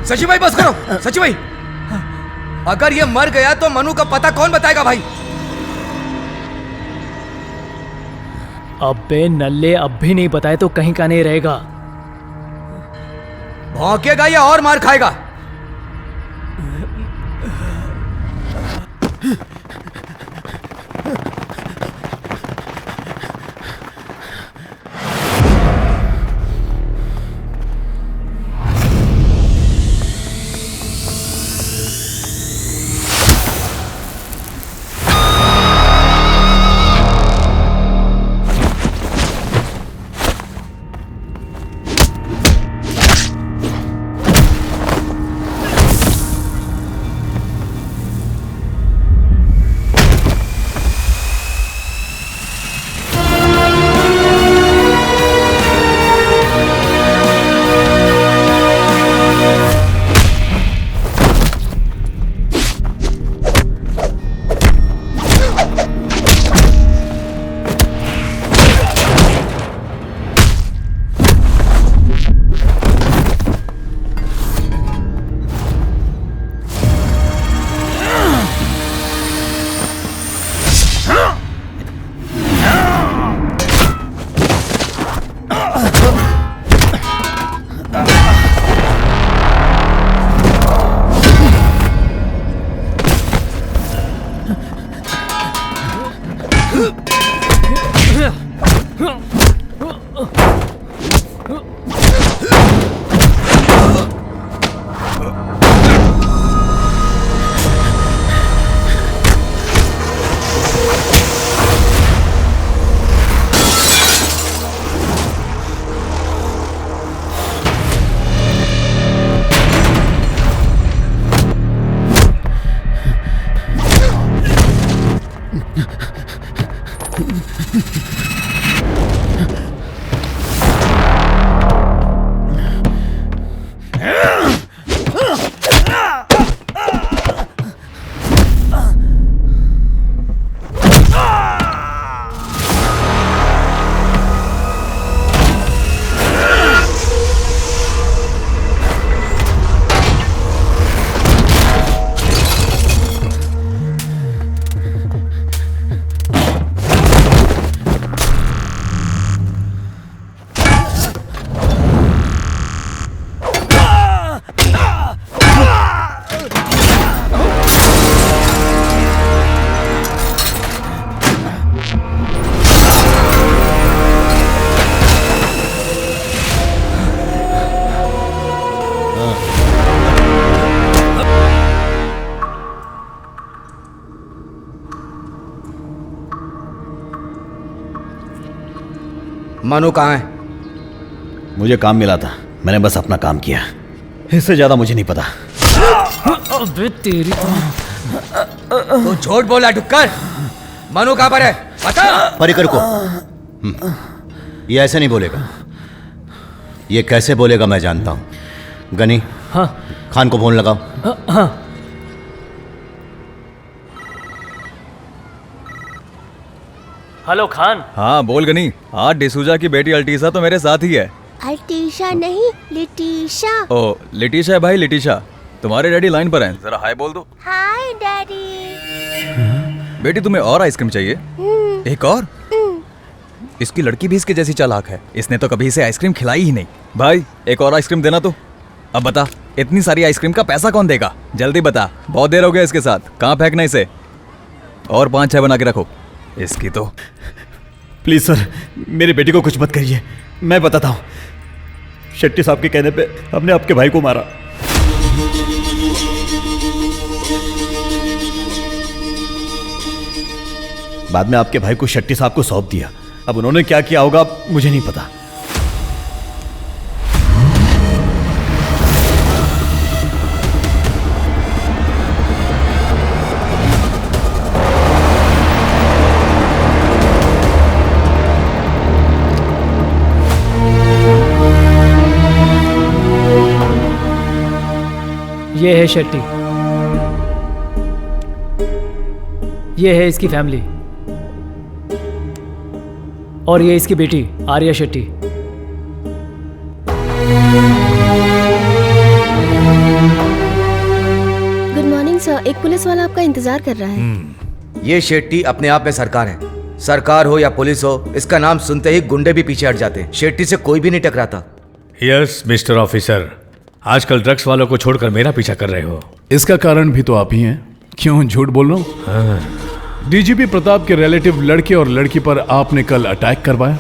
सची भाई बस करो। सची भाई, अगर ये मर गया तो मनु का पता कौन बताएगा भाई? अबे नल्ले, अब भी नहीं बताए तो कहीं का नहीं रहेगा। भौंकेगा या और मार खाएगा? मनु कहाँ है? मुझे काम मिला था, मैंने बस अपना काम किया, इससे ज्यादा मुझे नहीं पता। अबे तेरी तू झूठ बोला डुक्कर। मनु कहाँ पर है बता। परिकर को ये ऐसे नहीं बोलेगा, ये कैसे बोलेगा मैं जानता हूँ। गनी, हाँ खान को फोन लगाओ। हाँ। हेलो खान। हाँ बोल गनी। आज डिसूजा की बेटी अल्टीसा तो मेरे साथ ही है। अल्टीशा नहीं, लिटीशा। ओ लिटिशा है भाई, लिटिशा। तुम्हारे डैडी लाइन पर हैं, जरा हाय बोल दो। हाय डैडी। बेटी तुम्हें और आइसक्रीम चाहिए? एक और? इसकी लड़की भी इसके जैसी चालाक है, इसने तो कभी इसे आइसक्रीम खिलाई ही नहीं। भाई एक और आइसक्रीम देना तो। अब बता, इतनी सारी आइसक्रीम का पैसा कौन देगा? जल्दी बता, बहुत देर हो गया इसके साथ। कहाँ फेंकना इसे? और 5-6 बना के रखो इसकी तो। प्लीज सर, मेरी बेटी को कुछ मत करिए, मैं बताता हूँ। शेट्टी साहब के कहने पे हमने आपके भाई को मारा। बाद में आपके भाई को शेट्टी साहब को सौंप दिया। अब उन्होंने क्या किया होगा मुझे नहीं पता। ये है शेट्टी। ये है इसकी फैमिली और ये इसकी बेटी Arya Shetty. Good morning sir, एक पुलिस वाला आपका इंतजार कर रहा है। ये शेट्टी अपने आप में सरकार है। सरकार हो या पुलिस हो, इसका नाम सुनते ही गुंडे भी पीछे हट जाते हैं। शेट्टी से कोई भी नहीं टकराता। यस मिस्टर ऑफिसर, आजकल ड्रग्स वालों को छोड़कर मेरा पीछा कर रहे हो। इसका कारण भी तो आप ही हैं। क्यों झूठ बोल रहा हूं? डीजीपी प्रताप के रिलेटिव लड़के और लड़की पर आपने कल अटैक करवाया,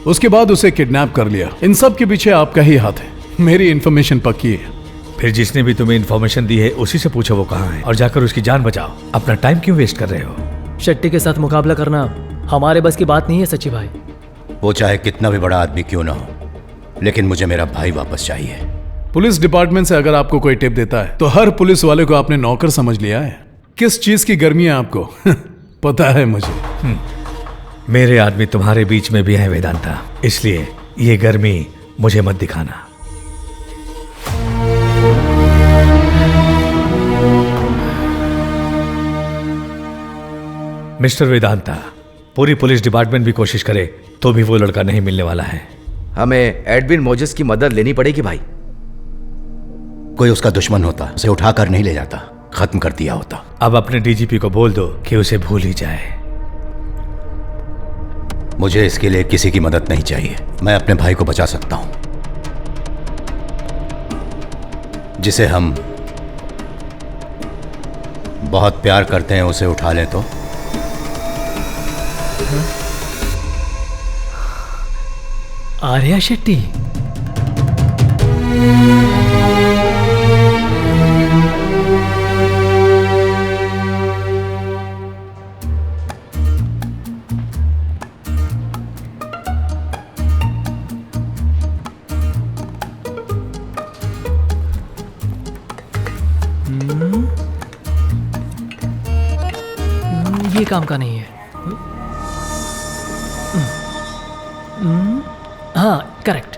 उसके बाद उसे किडनैप कर लिया। इन सब के पीछे आपका ही हाथ है। मेरी इन्फॉर्मेशन पक्की है। फिर जिसने भी तुम्हें इन्फॉर्मेशन दी है उसी से पूछो वो कहाँ है और जाकर उसकी जान बचाओ। अपना टाइम क्यों वेस्ट कर रहे हो? शेट्टी के साथ मुकाबला करना हमारे बस की बात नहीं है सच्ची भाई। वो चाहे कितना भी बड़ा आदमी क्यों ना हो, लेकिन मुझे मेरा भाई वापस चाहिए। पुलिस डिपार्टमेंट से अगर आपको कोई टिप देता है तो हर पुलिस वाले को आपने नौकर समझ लिया है। किस चीज की गर्मी है आपको? पता है मुझे। मेरे आदमी तुम्हारे बीच में भी है वेदांता, इसलिए ये गर्मी मुझे मत दिखाना। मिस्टर वेदांता, पूरी पुलिस डिपार्टमेंट भी कोशिश करे तो भी वो लड़का नहीं मिलने वाला है। हमें एडविन मोजेस की मदद लेनी पड़ेगी भाई। कोई उसका दुश्मन होता उसे उठाकर नहीं ले जाता, खत्म कर दिया होता। अब अपने डीजीपी को बोल दो कि उसे भूल ही जाए। मुझे इसके लिए किसी की मदद नहीं चाहिए। मैं अपने भाई को बचा सकता हूं, जिसे हम बहुत प्यार करते हैं उसे उठा लें तो। आर्या शेट्टी। ये काम का नहीं है। हाँ, correct.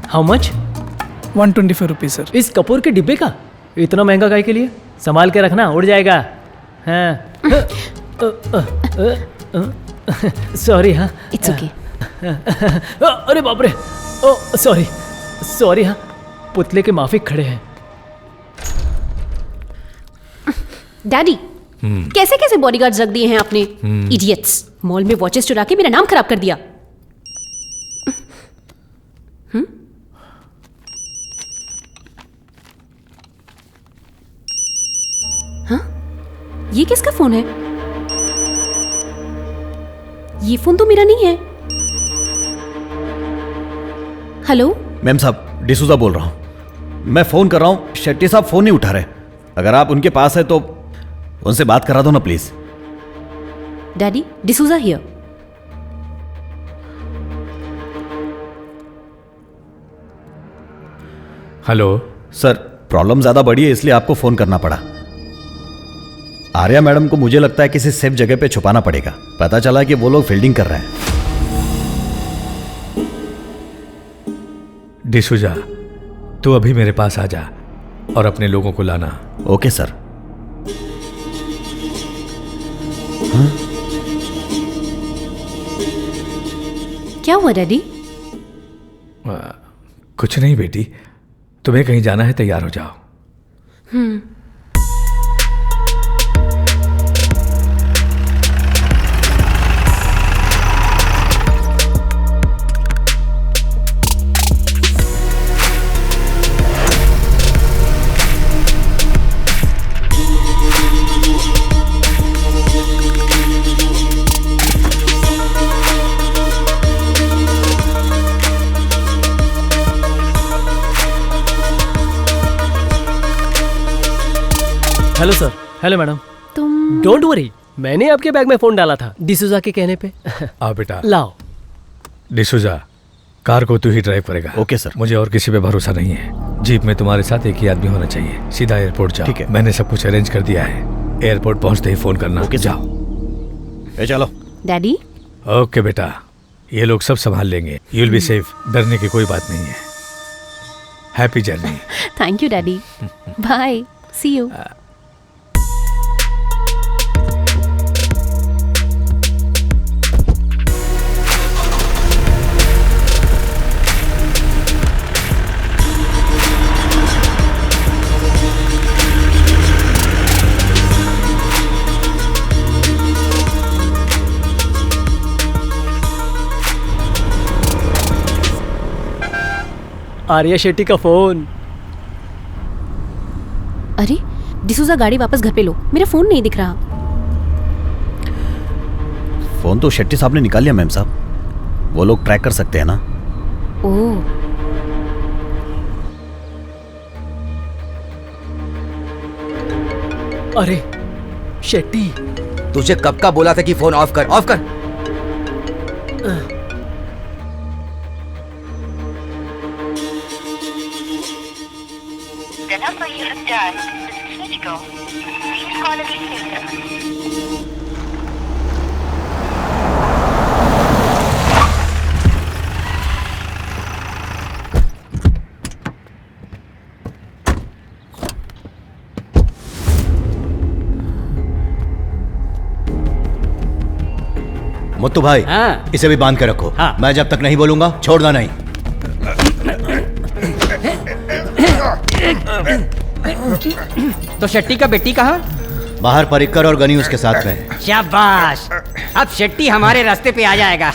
How much? 125 rupees sir. इस कपूर के डिब्बे का इतना महंगा काय के लिए? संभाल के रखना, उड़ जाएगा। हाँ। सॉरी। हाँ, इट्स ओके। अरे बाप रे, ओ सॉरी सॉरी। हाँ, पुतले के माफिक खड़े हैं। डैडी, कैसे कैसे बॉडीगार्ड्स रख दिए हैं आपने? इडियट्स, मॉल में वॉचेस चुरा के मेरा नाम खराब कर दिया। हाँ, ये किसका फोन है? ये फोन तो मेरा नहीं है। हेलो मैम साहब, डिसूजा बोल रहा हूं। मैं फोन कर रहा हूं, शेट्टी साहब फोन नहीं उठा रहे। अगर आप उनके पास है तो उनसे बात करा दो ना please. Daddy, D'Souza here. Hello sir, problem ज्यादा बड़ी है इसलिए आपको फोन करना पड़ा। आर्या मैडम को मुझे लगता है किसी सेफ जगह पे छुपाना पड़ेगा। पता चला कि वो लोग फील्डिंग कर रहे हैं। डिसूजा, तू अभी मेरे पास आ जा और अपने लोगों को लाना। Okay sir. क्या हुआ डैडी? कुछ नहीं बेटी, तुम्हें कहीं जाना है, तैयार हो जाओ। Hello sir. Hello madam. तुम डोंट वरी, मैंने आपके बैग में फोन डाला था डिसूजा के कहने पे। आ बेटा। लाओ। डिसूजा, कार को तू ही ड्राइव करेगा। Okay sir. मुझे और किसी पे भरोसा नहीं है। जीप में तुम्हारे साथ एक ही आदमी होना चाहिए। सीधा एयरपोर्ट जाओ। ठीक है। मैंने सब कुछ अरेंज कर दिया है। एयरपोर्ट पहुंचते ही फोन करना। Okay sir. जाओ। ए चलो। डैडी, ओके बेटा, ये लोग सब संभाल लेंगे। यू विल बी सेफ, डरने की कोई बात नहीं है। Happy journey. Thank you daddy. Bye, see you. Arya Shetty का फोन। अरे डिसूजा, गाड़ी वापस घर पे लो, मेरा फोन नहीं दिख रहा। फोन तो शेट्टी साहब ने निकाल लिया मैम साहब, वो लोग ट्रैक कर सकते हैं ना। ओह, अरे शेट्टी, तुझे कब का बोला था कि फोन ऑफ कर, ऑफ कर। मुत्तू भाई, हाँ। इसे भी बांध के रखो। हाँ। मैं जब तक नहीं बोलूंगा छोड़ना नहीं। तो शेट्टी का बेटी कहाँ? बाहर परिक्कर और गनी उसके साथ में है। शाबाश, अब शेट्टी हमारे रास्ते पे आ जाएगा।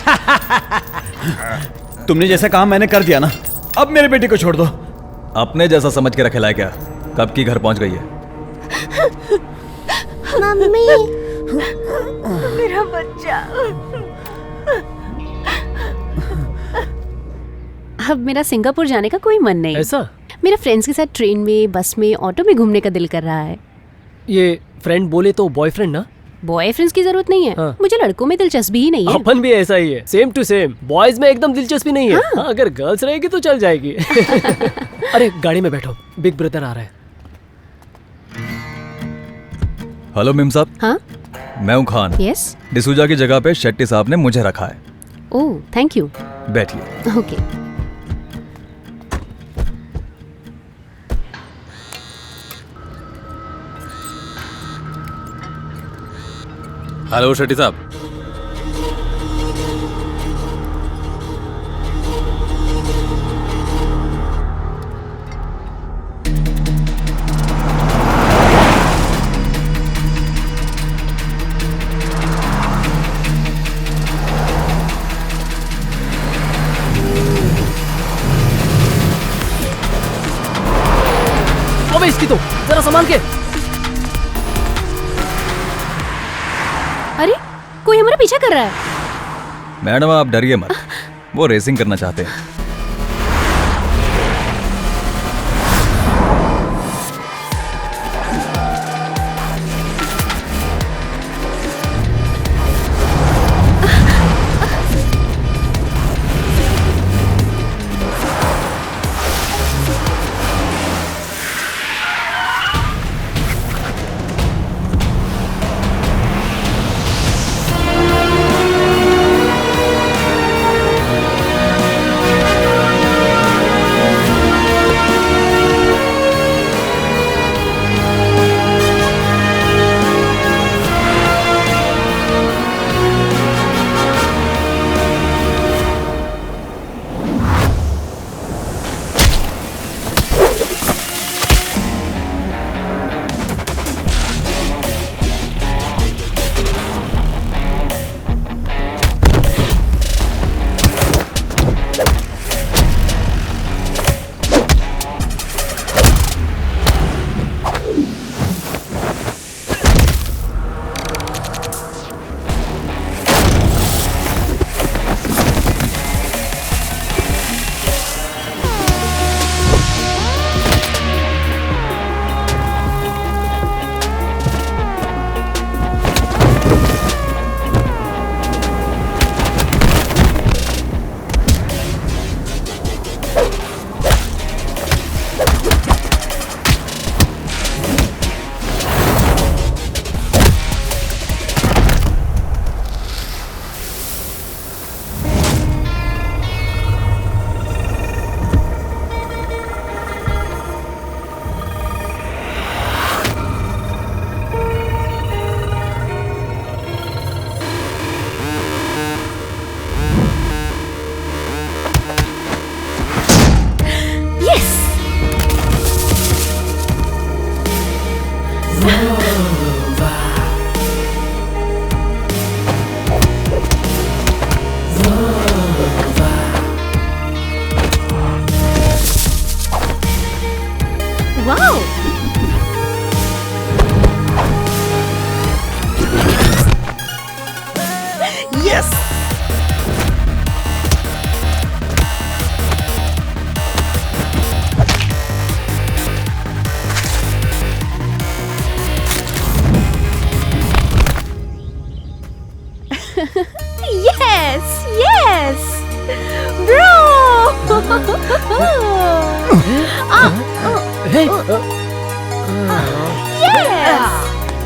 तुमने जैसा कहा मैंने कर दिया ना, अब मेरे बेटे को छोड़ दो। अपने जैसा समझ के रखेला है क्या? कब की घर पहुंच गई है? मम्मी, मेरा बच्चा। अब मेरा सिंगापुर जाने का कोई मन नहीं। ऐसा? मेरा फ्रेंड्स के साथ ट्रेन में, बस में, ऑटो में घूमने का दिल कर रहा है। ये फ्रेंड बोले तो बॉयफ्रेंड ना? बॉयफ्रेंड्स की जरूरत नहीं है। हाँ। मुझे लड़कों में दिलचस्पी ही नहीं है। अपन भी ऐसा ही है, सेम टू सेम। बॉयज में एकदम दिलचस्पी नहीं है। हाँ, अगर गर्ल्स रहेगी तो चल जाएगी। अरे गाड़ी में बैठो, बिग ब्रदर आ रहा है। हेलो मिम साहब। हाँ, मैं हूँ खान। यस। डिसूजा की जगह पे शेट्टी साहब ने मुझे रखा है। ओह, थैंक यू। बैठिए। ओके। हेलो शेट्टी साहब। अबे इसकी तो जरा संभाल के। अरे कोई हमारा पीछा कर रहा है। मैडम आप डरिए मत, वो रेसिंग करना चाहते हैं।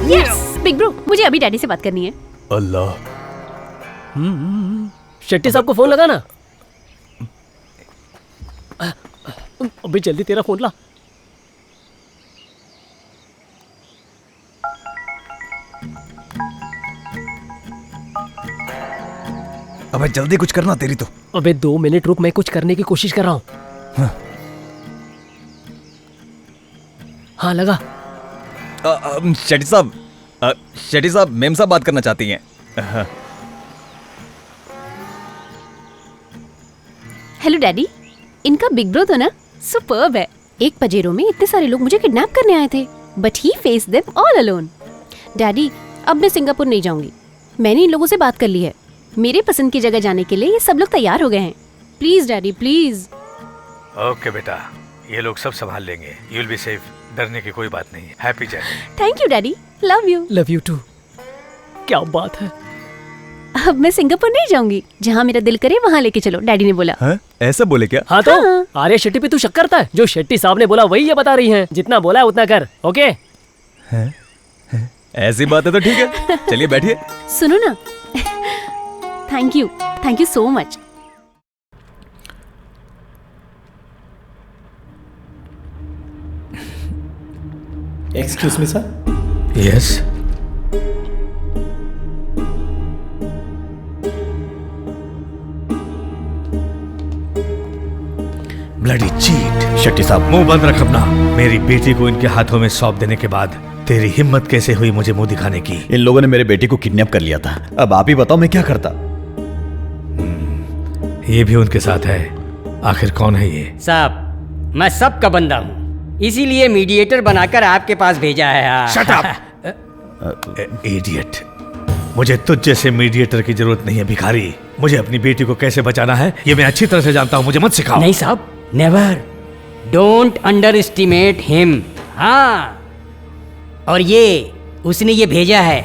यस बिग ब्रो, मुझे अभी डैडी से बात करनी है। अल्लाह, शेट्टी साहब को फोन लगा ना। अभी जल्दी तेरा फोन ला। अबे जल्दी कुछ करना तेरी तो। अबे 2 मिनट रुक, मैं कुछ करने की कोशिश कर रहा हूँ। हाँ लगा। शेट्टी साहब मेम साहब बात करना चाहती हैं। हेलो डैडी, इनका बिग ब्रो तो ना सुपर्ब है। एक पजेरो में इतने सारे लोग मुझे किडनैप करने आए थे, but he face them all alone. Daddy, अब मैं सिंगापुर नहीं जाऊंगी। मैंने इन लोगों से बात कर ली है। मेरे पसंद की जगह जाने के लिए ये सब लोग तैयार हो गए हैं। Please daddy, please. ओके बेटा, ये लोग सब संभाल लेंगे। यू विल बी सेफ, डरने की कोई बात नहीं है। Happy journey. Thank you daddy, love you. Love you too. क्या बात है। अब मैं सिंगापुर नहीं जाऊंगी, जहाँ मेरा दिल करे वहाँ लेके चलो, डैडी ने बोला। हाँ? ऐसा बोले क्या? हाँ तो आर्या शेट्टी पे तू शक करता है? जो शेट्टी साहब ने बोला वही ये बता रही हैं। जितना बोला है उतना कर, ओके? ऐसी बात है तो ठीक है, चलिए बैठिए। सुनो ना, thank you so much. Excuse me sir. Yes. Bloody cheat. Shetty साहब, मुंह बंद रख अपना। मेरी बेटी को इनके हाथों में सौंप देने के बाद तेरी हिम्मत कैसे हुई मुझे मुंह दिखाने की? इन लोगों ने मेरे बेटे को किडनैप कर लिया था। अब आप ही बताओ मैं क्या करता। ये भी उनके साथ है। आखिर कौन है ये? साहब, मैं सबका बंदा हूँ, इसीलिए मीडिएटर बनाकर आपके पास भेजा है। Shut up idiot. मुझे तुझ जैसे मीडिएटर की जरूरत नहीं है भिखारी। मुझे अपनी बेटी को कैसे बचाना है ये मैं अच्छी तरह से जानता हूँ, मुझे मत सिखाओ। नहीं साहब, never, don't under estimate him. हाँ, और ये उसने ये भेजा है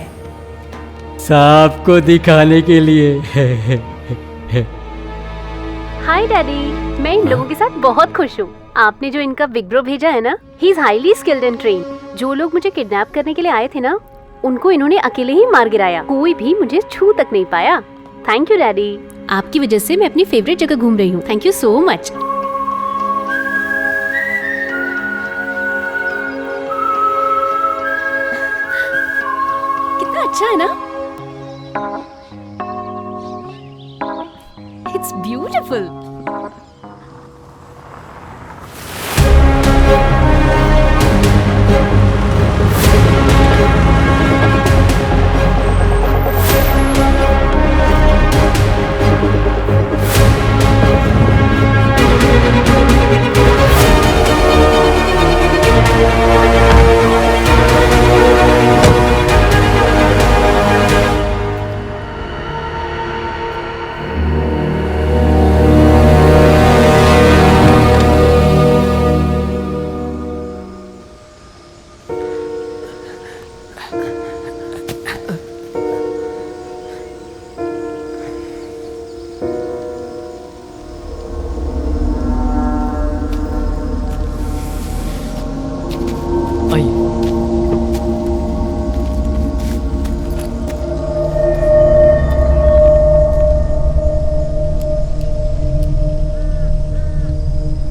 साहब को दिखाने के लिए। हाय डैडी, मैं इन लोगों के साथ बहुत खुश हूँ। आपने जो इनका बिग ब्रो भेजा है ना, he is highly skilled and train. जो लोग मुझे किडनैप करने के लिए आए थे ना, उनको इन्होंने अकेले ही मार गिराया। कोई भी मुझे छू तक नहीं पाया। थैंक यू डैडी, आपकी वजह से मैं अपनी फेवरेट जगह घूम रही हूँ। Thank you so much. कितना अच्छा है ना? It's beautiful.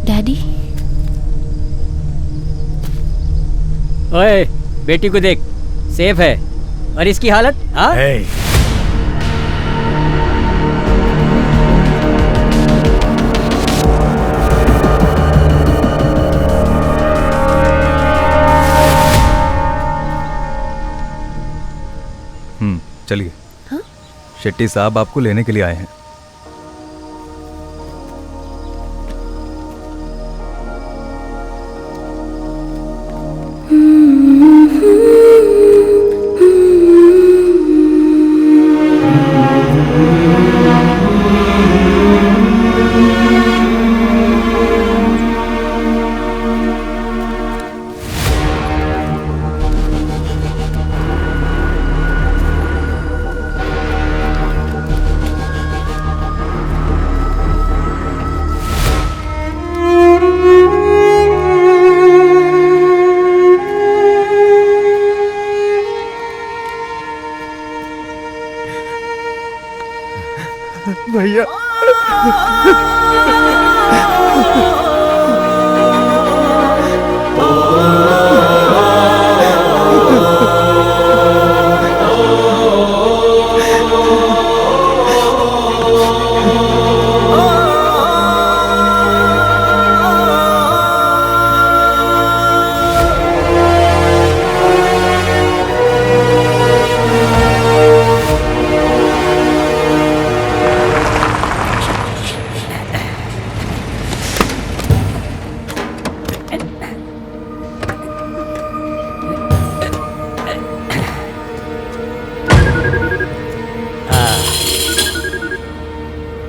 डैडी, ओए, बेटी को देख, सेफ है। और इसकी हालत? हाँ? चलिए। शेट्टी साहब आपको लेने के लिए आए हैं। भैया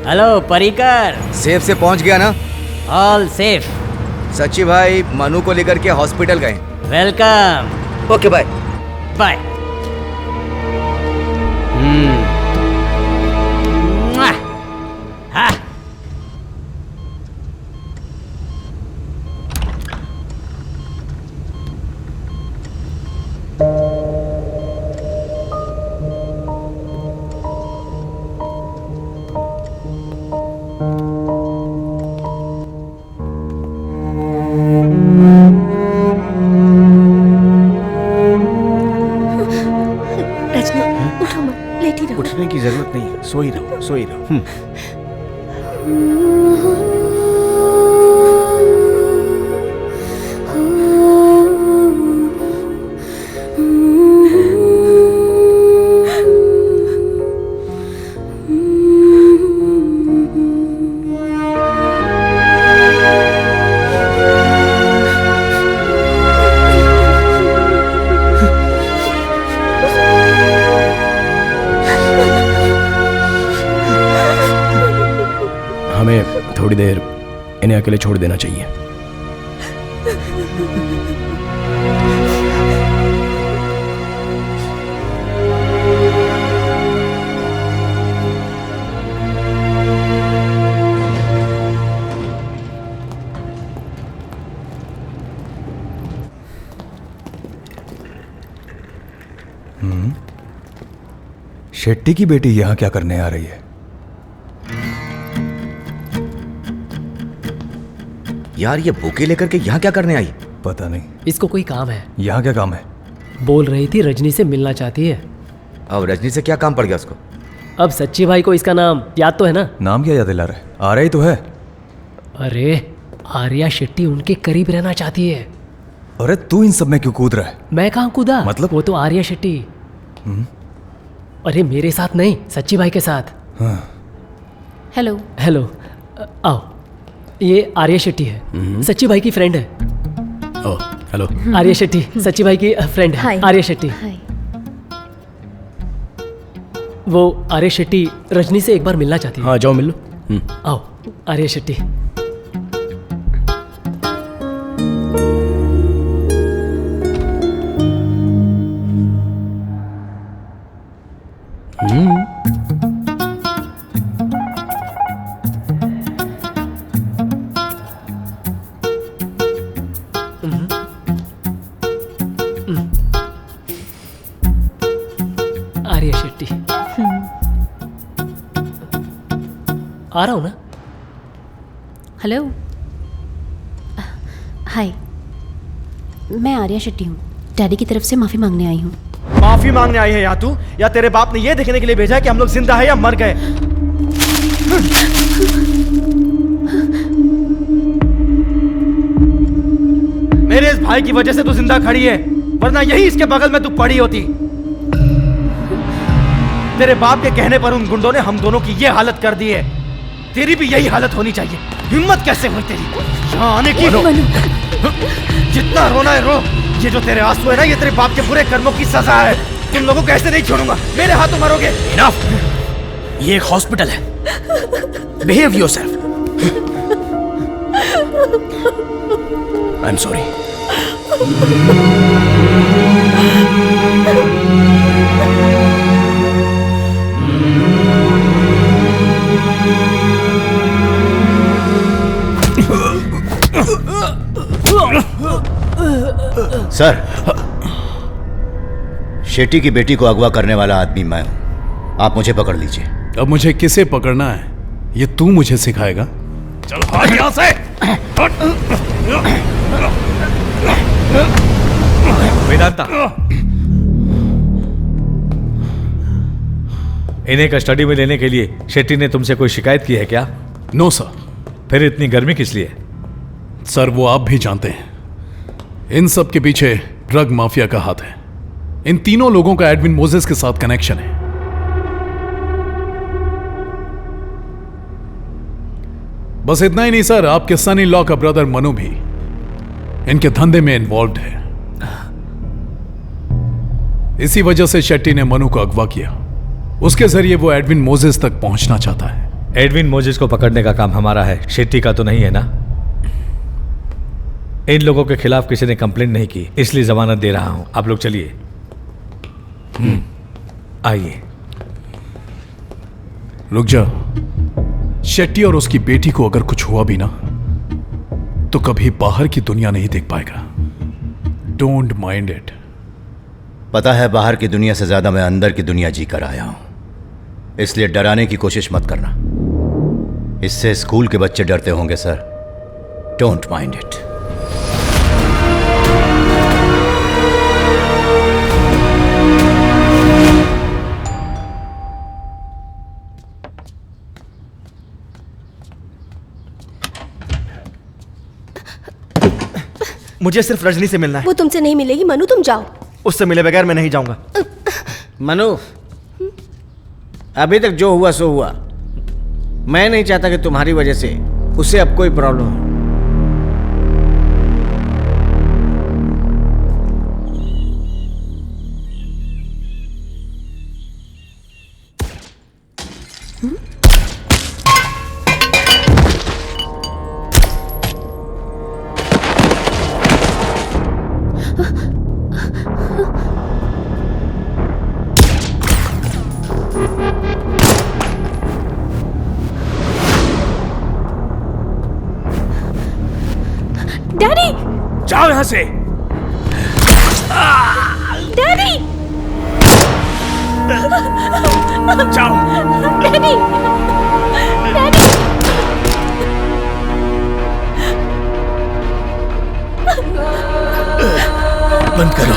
हेलो परिकर। सेफ से पहुंच गया ना? All safe. सच्ची भाई मनु को लेकर के हॉस्पिटल गए। वेलकम। Okay bye bye. उठने की जरूरत नहीं है, सो ही रहो, सो ही रहो। हमें थोड़ी देर इन्हें अकेले छोड़ देना चाहिए। शेट्टी की बेटी यहाँ क्या करने आ रही है? यार ये बुके लेकर के यहाँ क्या करने आई? पता नहीं। इसको कोई काम है। यहाँ क्या काम है? बोल रही थी रजनी से मिलना चाहती है। अब रजनी से क्या काम पड़ गया उसको? अब सच्ची भाई को इसका नाम याद तो है ना? नाम क्या याद दिला रहा है? आ रही तो है। अरे आर्या शेट्टी उनके करीब रहना चाहती है। अरे तू इन सब में क्यों कूद रहा है? मैं कहाँ कूदा? मतलब? वो तो आर्या शेट्टी। अरे मेरे साथ नहीं, सच्ची भाई के साथ। हेलो। हेलो, आओ। ये आर्या शेट्टी है, सच्ची भाई की फ्रेंड है। Oh hello. आर्या शेट्टी सच्ची भाई की फ्रेंड है। आर्या शेट्टी। वो आर्या शेट्टी रजनी से एक बार मिलना चाहती है। हाँ जाओ मिल लो। आओ आर्या शेट्टी। आर्या शेट्टी। आ रहा हूं ना। हेलो। हाय, मैं आर्या शेट्टी हूँ। डैडी की तरफ से माफी मांगने आई हूँ। माफी मांगने आई है या तू, या तेरे बाप ने ये देखने के लिए भेजा है कि हम लोग जिंदा है या मर गए? मेरे इस भाई की वजह से तू जिंदा खड़ी है, वरना यही इसके बगल में तू पड़ी होती। तेरे बाप के कहने पर उन गुंडों ने हम दोनों की ये हालत कर दी है। तेरी भी यही हालत होनी चाहिए। हिम्मत कैसे हुई तेरी यहाँ आने की? जितना रोना है रो। ये जो तेरे आंसू है ना, ये तेरे बाप के बुरे कर्मों की सजा है। तुम लोगों को ऐसे नहीं छोड़ूंगा, मेरे हाथों मरोगे। इनफ। ये एक हॉस्पिटल है। Behave yourself. I am sorry. Sir, Shetty की बेटी को अगवा करने वाला आदमी मैं हूं। आप मुझे पकड़ लीजिए। अब मुझे किसे पकड़ना है ये तू मुझे सिखाएगा। चल भाग यहां से। वेदांता, इन्हें कस्टडी में लेने के लिए शेट्टी ने तुमसे कोई शिकायत की है क्या? No sir. फिर इतनी गर्मी किस लिए? सर वो आप भी जानते हैं, इन सब के पीछे ड्रग माफिया का हाथ है। इन तीनों लोगों का एडविन मोजेस के साथ कनेक्शन है। बस इतना ही नहीं सर, आपके सन इन लॉ का ब्रदर मनु भी इनके धंधे में इन्वॉल्व है। इसी वजह से शेट्टी ने मनु को अगवा किया। उसके जरिए वो एडविन मोजेस तक पहुंचना चाहता है। एडविन मोजेस को पकड़ने का काम हमारा है, शेट्टी का तो नहीं है ना? इन लोगों के खिलाफ किसी ने कंप्लेंट नहीं की, इसलिए जमानत दे रहा हूं। आप लोग चलिए। आइए। रुक जा। शेट्टी और उसकी बेटी को अगर कुछ हुआ भी ना तो कभी बाहर की दुनिया नहीं देख पाएगा। Don't mind it. पता है बाहर की दुनिया से ज्यादा मैं अंदर की दुनिया जी कर आया हूं, इसलिए डराने की कोशिश मत करना। इससे स्कूल के बच्चे डरते होंगे सर। Don't mind it. मुझे सिर्फ रजनी से मिलना है। वो तुमसे नहीं मिलेगी मनु, तुम जाओ। उससे मिले बगैर मैं नहीं जाऊंगा। मनु, अभी तक जो हुआ सो हुआ। मैं नहीं चाहता कि तुम्हारी वजह से उसे अब कोई प्रॉब्लम हो। डैडी! जाओ यहां से। डैडी! जाओ। डैडी! डैडी! बंद करो।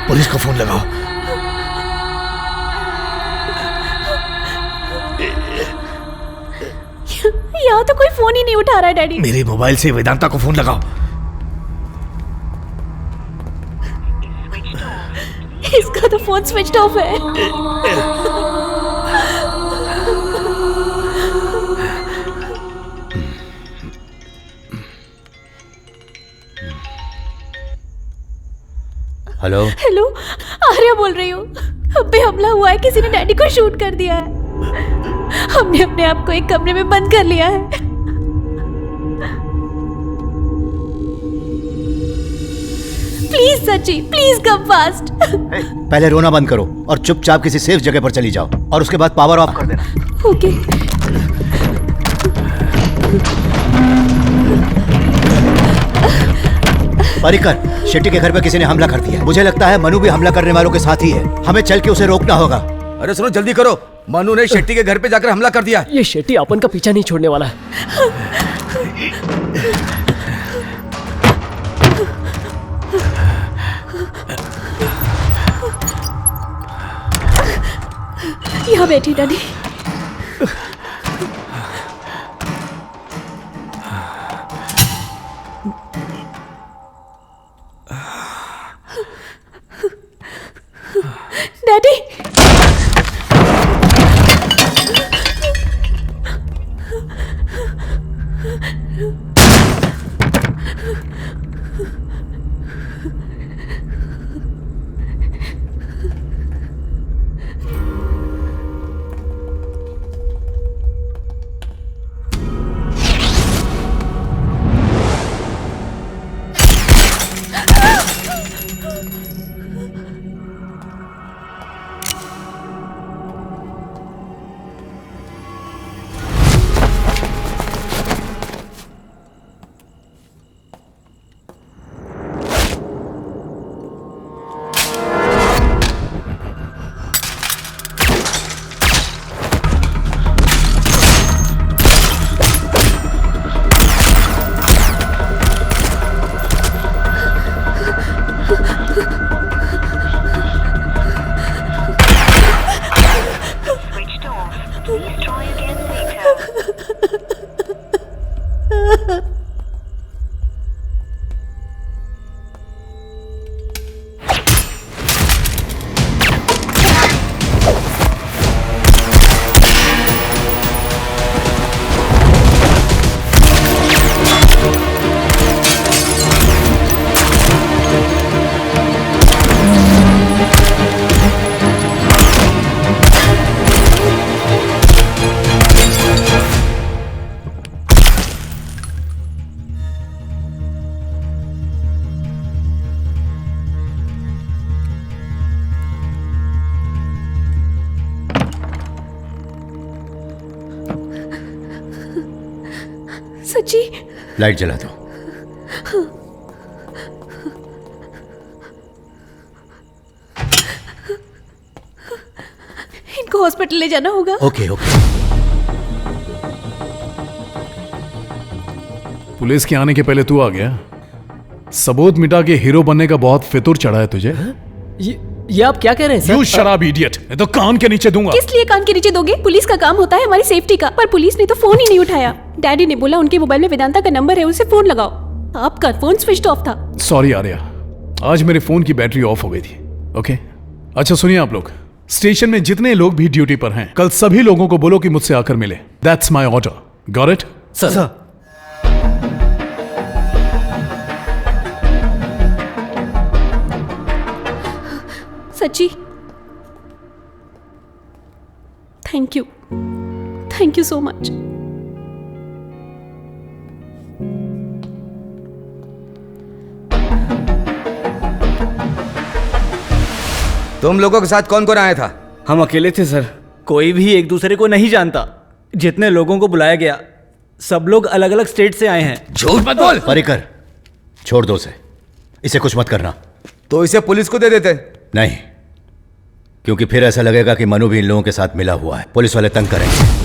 पुलिस को फोन लगाओ। यहाँ तो कोई फोन ही नहीं उठा रहा है डैडी। मेरे मोबाइल से वेदांता को फोन लगाओ। इसका तो फोन स्विच ऑफ है। हेलो हेलो, आर्या बोल रही हूँ। अब पे हमला हुआ है, किसी ने डैडी को शूट कर दिया है। हमने अपने आप को एक कमरे में बंद कर लिया है। Please Sachi, please come fast. पहले रोना बंद करो और चुपचाप किसी सेफ जगह पर चली जाओ और उसके बाद पावर ऑफ कर देना। ओके। परिकर, शेट्टी के घर पर किसी ने हमला कर दिया। मुझे लगता है मनु भी हमला करने वालों के साथ ही है। हमें चल के उसे रोकना होगा। अरे सुनो, जल्दी करो। मनु ने शेट्टी के घर पे जाकर हमला कर दिया। ये शेट्टी अपन का पीछा नहीं छोड़ने वाला है। यहाँ बैठी डैडी। डैडी! सच्ची? लाइट जला दो। इनको हॉस्पिटल ले जाना होगा। Okay okay. पुलिस के आने के पहले तू आ गया। सबूत मिटा के हीरो बनने का बहुत फितूर चढ़ा है तुझे। ये आप क्या कह रहे हैं सर? यू शराब इडियट, मैं तो कान के नीचे दूंगा। किस लिए कान के नीचे दोगे? पुलिस का काम होता है हमारी सेफ्टी का। पर पुलिस ने तो फोन ही नहीं उठाया। डैडी ने बोला उनके मोबाइल में वेदांता का नंबर है, उसे फोन लगाओ। आपका फोन स्विच ऑफ था। सॉरी आर्या, आज मेरे फोन की बैटरी ऑफ हो गई थी। ओके अच्छा सुनिए आप लोग, स्टेशन में जितने लोग भी ड्यूटी पर हैं, कल सभी लोगों को बोलो कि मुझसे आकर मिले। That's my order. Got it? Sir. सच्ची थैंक यू सो मच। तुम लोगों के साथ कौन कौन आया था? हम अकेले थे सर, कोई भी एक दूसरे को नहीं जानता। जितने लोगों को बुलाया गया सब लोग अलग अलग स्टेट से आए हैं। झूठ मत बोल। परिकर छोड़ दो उसे, इसे कुछ मत करना। तो इसे पुलिस को दे देते। नहीं, क्योंकि फिर ऐसा लगेगा कि मनु भी इन लोगों के साथ मिला हुआ है। पुलिस वाले तंग करेंगे।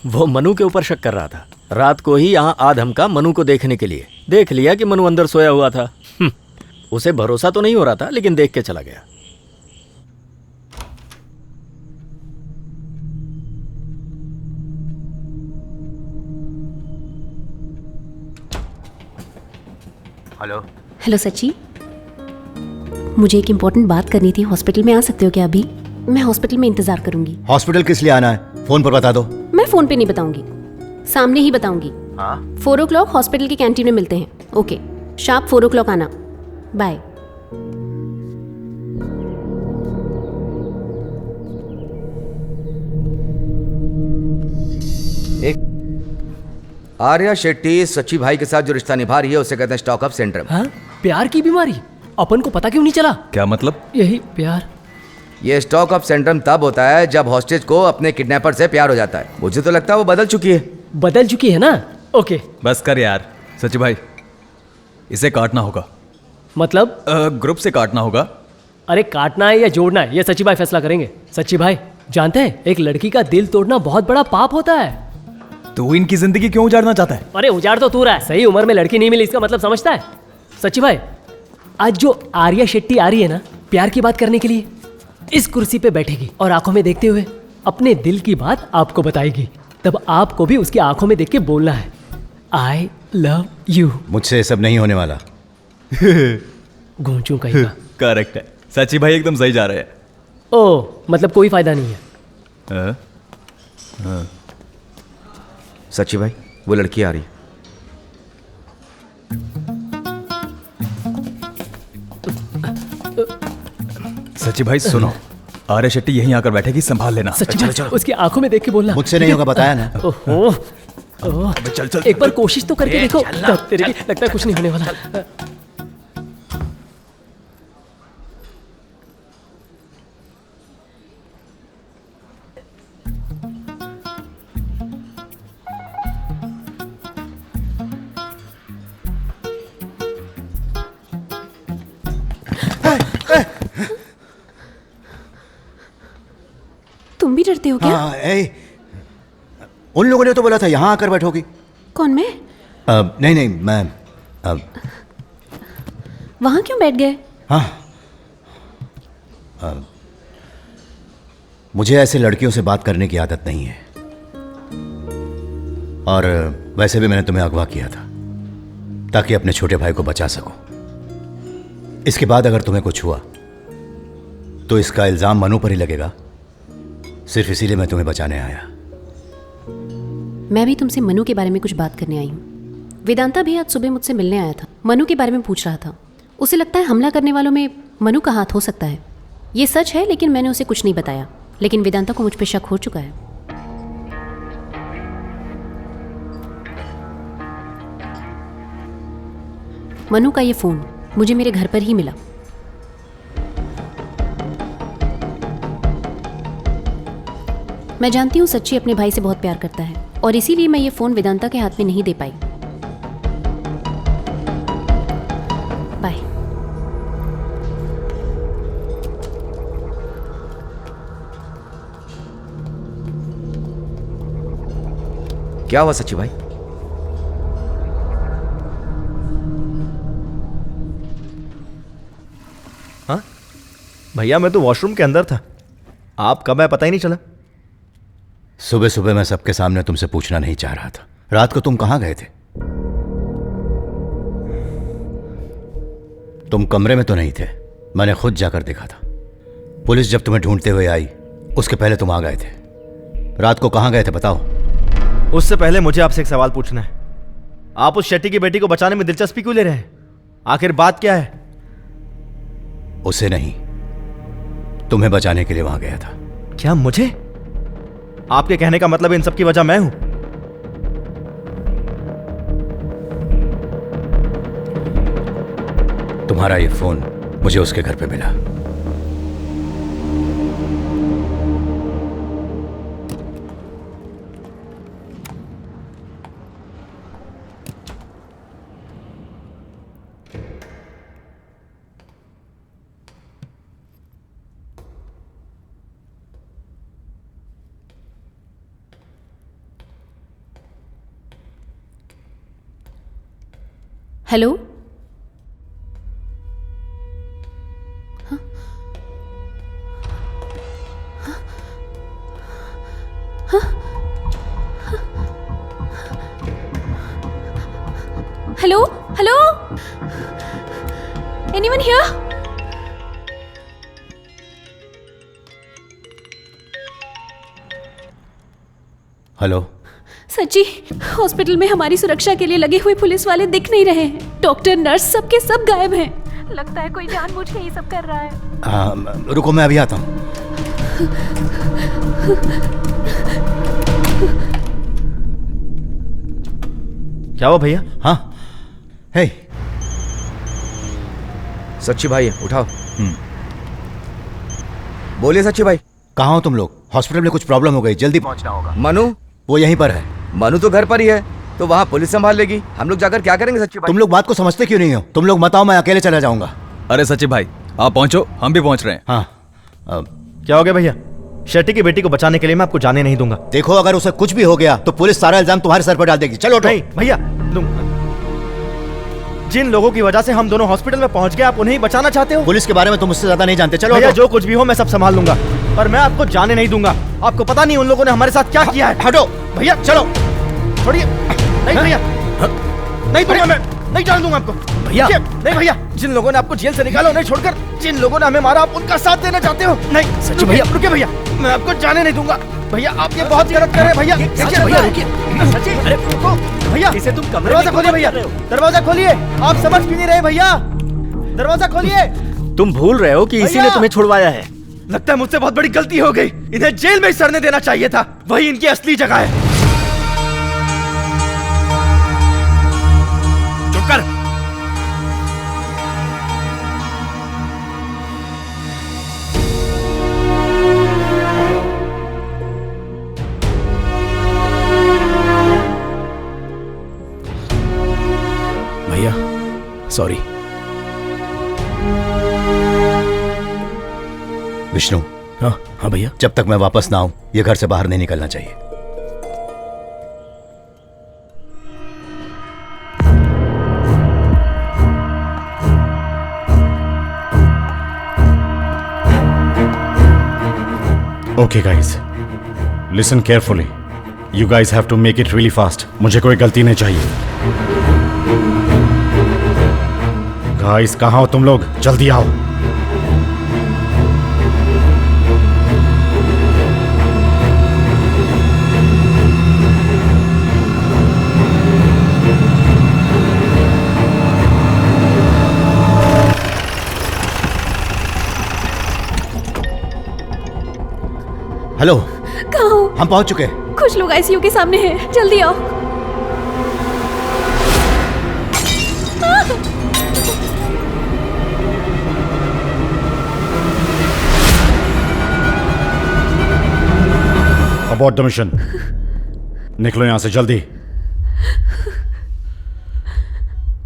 वो मनु के ऊपर शक कर रहा था। रात को ही यहाँ आ धमका मनु को देखने के लिए। देख लिया कि मनु अंदर सोया हुआ था। उसे भरोसा तो नहीं हो रहा था, लेकिन देख के चला गया। हेलो। हेलो सच्ची, मुझे एक इम्पोर्टेंट बात करनी थी। हॉस्पिटल में आ सकते हो क्या अभी? मैं हॉस्पिटल में इंतजार करूंगी। हॉस्पिटल किस लिए आना है? फोन पर बता दो। मैं फोन पे नहीं बताऊंगी, सामने ही बताऊंगी। हाँ? 4 o'clock हॉस्पिटल की कैंटीन में मिलते हैं। ओके, शार्प 4 o'clock आना। बाय। आर्या शेट्टी सच्ची भाई के साथ जो रिश्ता निभा रही है उसे कहते हैं स्टॉक ऑफ सिंड्रोम। हाँ? प्यार की बीमारी अपन को पता क्यों नहीं चला? क्या मतलब? यही प्यार। ये स्टॉक ऑफ सिंड्रोम तब होता है जब हॉस्टेज को अपने किडनैपर से प्यार हो जाता है। मुझे तो लगता है वो बदल चुकी है। बदल चुकी है ना? ओके बस कर यार सच्ची भाई, इसे काटना होगा। मतलब? ग्रुप से काटना होगा। अरे काटना है या जोड़ना है ये सच्ची भाई फैसला करेंगे। सच्ची भाई जानते हैं एक लड़की का दिल तोड़ना बहुत बड़ा पाप होता है। तू इनकी जिंदगी क्यों उजाड़ना चाहता है? अरे उजाड़ तो तू रहा है, सही उम्र में लड़की नहीं मिली इसका मतलब समझता है? सच्ची भाई आज जो आर्या शेट्टी आ रही है ना प्यार की बात करने के लिए, इस कुर्सी पे बैठेगी और आंखों में देखते हुए अपने दिल की बात आपको बताएगी। तब आपको भी उसकी आंखों में देख के बोलना है आई लव यू। मुझसे ये सब नहीं होने वाला। गूंचू कहीं का। करेक्ट है, सच्ची भाई एकदम सही जा रहे हैं। ओ मतलब कोई फायदा नहीं है। सच्ची भाई वो लड़की आ रही है। सच्ची भाई सुनो, आर्या शेट्टी यहीं आकर बैठेगी, संभाल लेना। सच्ची भाई उसकी आंखों में देख के बोलना। मुझसे नहीं होगा, बताया ना। ओहो चल चल एक बार कोशिश तो करके देखो। तेरे की लगता है कुछ नहीं होने वाला। करते हो क्या? हाँ, उन लोगों ने तो बोला था यहाँ आकर बैठोगी। कौन, मैं? नहीं नहीं, मैं वहां क्यों बैठ गए? हाँ, मुझे ऐसे लड़कियों से बात करने की आदत नहीं है, और वैसे भी मैंने तुम्हें अगवा किया था ताकि अपने छोटे भाई को बचा सकूं। इसके बाद अगर तुम्हें कुछ हुआ तो इसका इल्जाम मनु पर ही लगेगा। सिर्फ इसीलिए मैं तुम्हें बचाने आया। मैं भी तुमसे मनु के बारे में कुछ बात करने आई हूँ। वेदांता भी आज सुबह मुझसे मिलने आया था, मनु के बारे में पूछ रहा था। उसे लगता है हमला करने वालों में मनु का हाथ हो सकता है। ये सच है, लेकिन मैंने उसे कुछ नहीं बताया। लेकिन वेदांता को मुझ पर शक हो चुका है। मनु का ये फोन मुझे मेरे घर पर ही मिला। मैं जानती हूँ सच्ची अपने भाई से बहुत प्यार करता है, और इसीलिए मैं ये फोन वेदांता के हाथ में नहीं दे पाई। बाय। क्या हुआ सच्ची भाई? हाँ भैया, मैं तो वॉशरूम के अंदर था। आप कब आए पता ही नहीं चला। सुबह सुबह मैं सबके सामने तुमसे पूछना नहीं चाह रहा था। रात को तुम कहां गए थे? तुम कमरे में तो नहीं थे, मैंने खुद जाकर देखा था। पुलिस जब तुम्हें ढूंढते हुए आई उसके पहले तुम आ गए थे। रात को कहां गए थे बताओ। उससे पहले मुझे आपसे एक सवाल पूछना है। आप उस शेट्टी की बेटी को बचाने में दिलचस्पी क्यों ले रहे हैं? आखिर बात क्या है? उसे नहीं, तुम्हें बचाने के लिए वहां गया था। क्या मुझे? आपके कहने का मतलब इन सब की वजह मैं हूं? तुम्हारा ये फोन मुझे उसके घर पे मिला। Hello, hello hello, anyone here? Hello. सच्ची, हॉस्पिटल में हमारी सुरक्षा के लिए लगे हुए पुलिस वाले दिख नहीं रहे हैं। डॉक्टर, नर्स सबके सब गायब हैं। लगता है कोई जानबूझ के ये सब कर रहा है। रुको, मैं अभी आता हूं। क्या हुआ भैया? हाँ, हे सच्ची भाई है, उठाओ। बोलिए सच्ची भाई। कहाँ हो तुम लोग? हॉस्पिटल में कुछ प्रॉब्लम हो गई, जल्दी पहुंचना होगा। मनु? वो यहीं पर है। मनु तो घर पर ही है, तो वहाँ पुलिस संभाल लेगी। हम लोग जाकर क्या करेंगे सच्ची भाई? तुम लोग बात को समझते क्यों नहीं हो? तुम लोग मत आओ, मैं अकेले चला जाऊंगा। अरे सच्ची भाई, आप पहुंचो, हम भी पहुंच रहे हैं। हाँ। क्या हो गया भैया? शेट्टी की बेटी को बचाने के लिए मैं आपको जाने नहीं दूंगा। देखो, अगर उसे कुछ भी हो गया तो पुलिस सारा इल्जाम तुम्हारे सर पर डाल देगी। चलो। नहीं भैया, जिन लोगों की वजह से हम दोनों हॉस्पिटल में पहुंच गए, आप उन्हें ही बचाना चाहते हो? पुलिस के बारे में तुम मुझसे ज्यादा नहीं जानते। चलो भैया, जो कुछ भी हो मैं सब संभाल लूंगा, पर मैं आपको जाने नहीं दूंगा। आपको पता नहीं उन लोगों ने हमारे साथ क्या किया है। हटो भैया, चलो। छोड़िए। नहीं भैया, नहीं दूंगा मैं, नहीं जाने दूंगा आपको। भैया नहीं भैया, जिन लोगों ने आपको जेल से निकाला उन्हें छोड़कर जिन लोगों ने हमें मारा, आप उनका साथ देना चाहते हो? नहीं सच्ची भैया, रुकिए भैया, मैं आपको जाने नहीं दूंगा। भैया, आप ये बहुत गलत कर रहे हैं। भैया भैया रुकिए। अरे रुको भैया, इसे तुम कमरे दरवाजा खोलिए भैया, दरवाजा खोलिए। आप समझ भी नहीं रहे भैया, दरवाजा खोलिए। तुम भूल रहे हो कि इसी ने तुम्हें छुड़वाया है। लगता है मुझसे बहुत बड़ी गलती हो गई। इन्हें जेल में ही सड़ने देना चाहिए था, वही इनकी असली जगह है। चुप कर। भैया सॉरी। विष्णु, हाँ भैया, जब तक मैं वापस ना आऊं ये घर से बाहर नहीं निकलना चाहिए। Okay guys, listen carefully. You guys have to make it really fast. मुझे कोई गलती नहीं चाहिए। Guys, कहाँ हो तुम लोग? जल्दी आओ। हेलो, कहाँ हो? हम पहुंच चुके हैं। कुछ लोग आईसीयू के सामने हैं, जल्दी आओ। Abort the mission. निकलो यहां से जल्दी।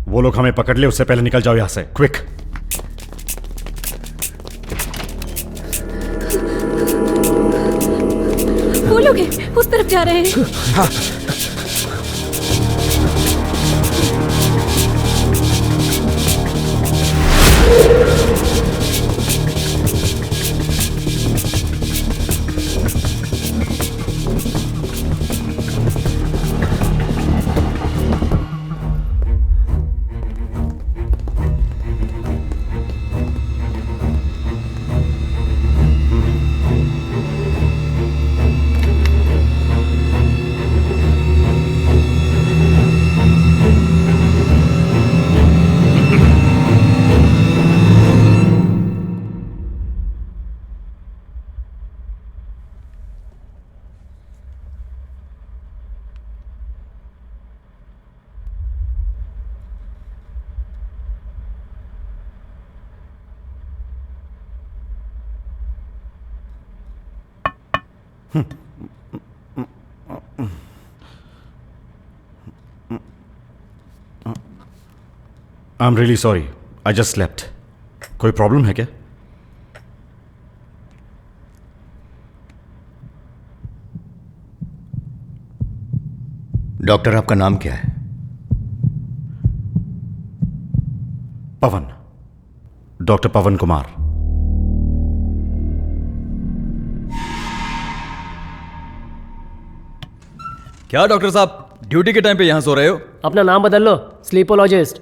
वो लोग हमें पकड़ ले उससे पहले निकल जाओ यहां से, क्विक। वो लोग हैं, उस तरफ जा रहे हैं। हाँ। I'm really sorry. I just slept. कोई प्रॉब्लम है क्या? डॉक्टर, आपका नाम क्या है? पवन, डॉक्टर पवन कुमार। क्या डॉक्टर साहब ड्यूटी के टाइम पे यहां सो रहे हो? अपना नाम बदल लो, स्लीपोलॉजिस्ट।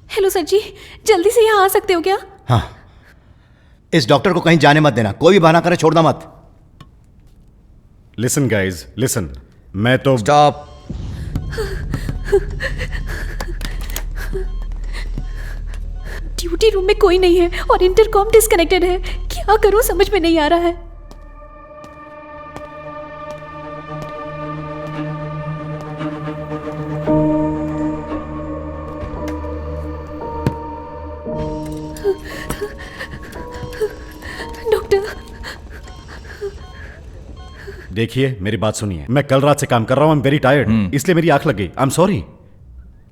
हेलो सर जी, जल्दी से यहाँ आ सकते हो क्या? हाँ, इस डॉक्टर को कहीं जाने मत देना, कोई भी बहाना करे छोड़ना मत। Listen guys, listen. मैं तो स्टॉप। ड्यूटी रूम में कोई नहीं है और इंटरकॉम डिस्कनेक्टेड है। क्या करूं समझ में नहीं आ रहा है। डॉक्टर, देखिए मेरी बात सुनिए, मैं कल रात से काम कर रहा हूं। आई एम वेरी टायर्ड, इसलिए मेरी आंख लग गई। I am sorry.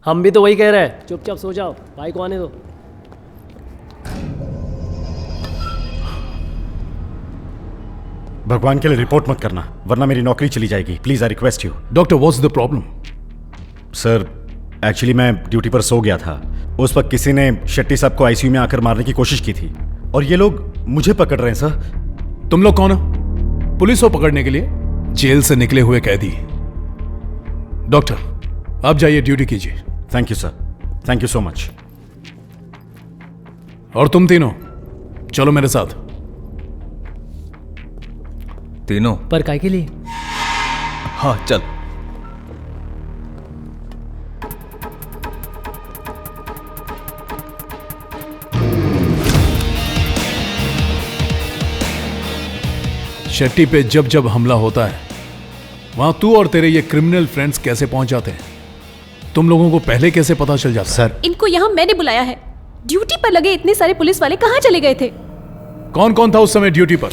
हम भी तो वही कह रहे हैं, चुपचाप सो जाओ, भाई को आने दो। भगवान के लिए रिपोर्ट मत करना, वरना मेरी नौकरी चली जाएगी। Please I request you. Doctor, what's the problem? Sir, actually मैं ड्यूटी पर सो गया था। उस वक्त किसी ने शेट्टी साहब को आईसीयू में आकर मारने की कोशिश की थी और ये लोग मुझे पकड़ रहे हैं। सर, तुम लोग कौन हो? पुलिस को पकड़ने के लिए? जेल से निकले हुए कैदी। डॉक्टर, आप जाइए, ड्यूटी कीजिए। Thank you sir, thank you so much. और तुम तीनों चलो मेरे साथ। तीनों? पर काय के लिए? हाँ चल। शेट्टी पे जब जब हमला होता है वहां तू और तेरे ये क्रिमिनल फ्रेंड्स कैसे पहुंच जाते हैं? तुम लोगों को पहले कैसे पता चल जाता? सर, इनको यहाँ मैंने बुलाया है। ड्यूटी पर लगे इतने सारे पुलिस वाले कहाँ चले गए थे? कौन कौन था उस समय ड्यूटी पर?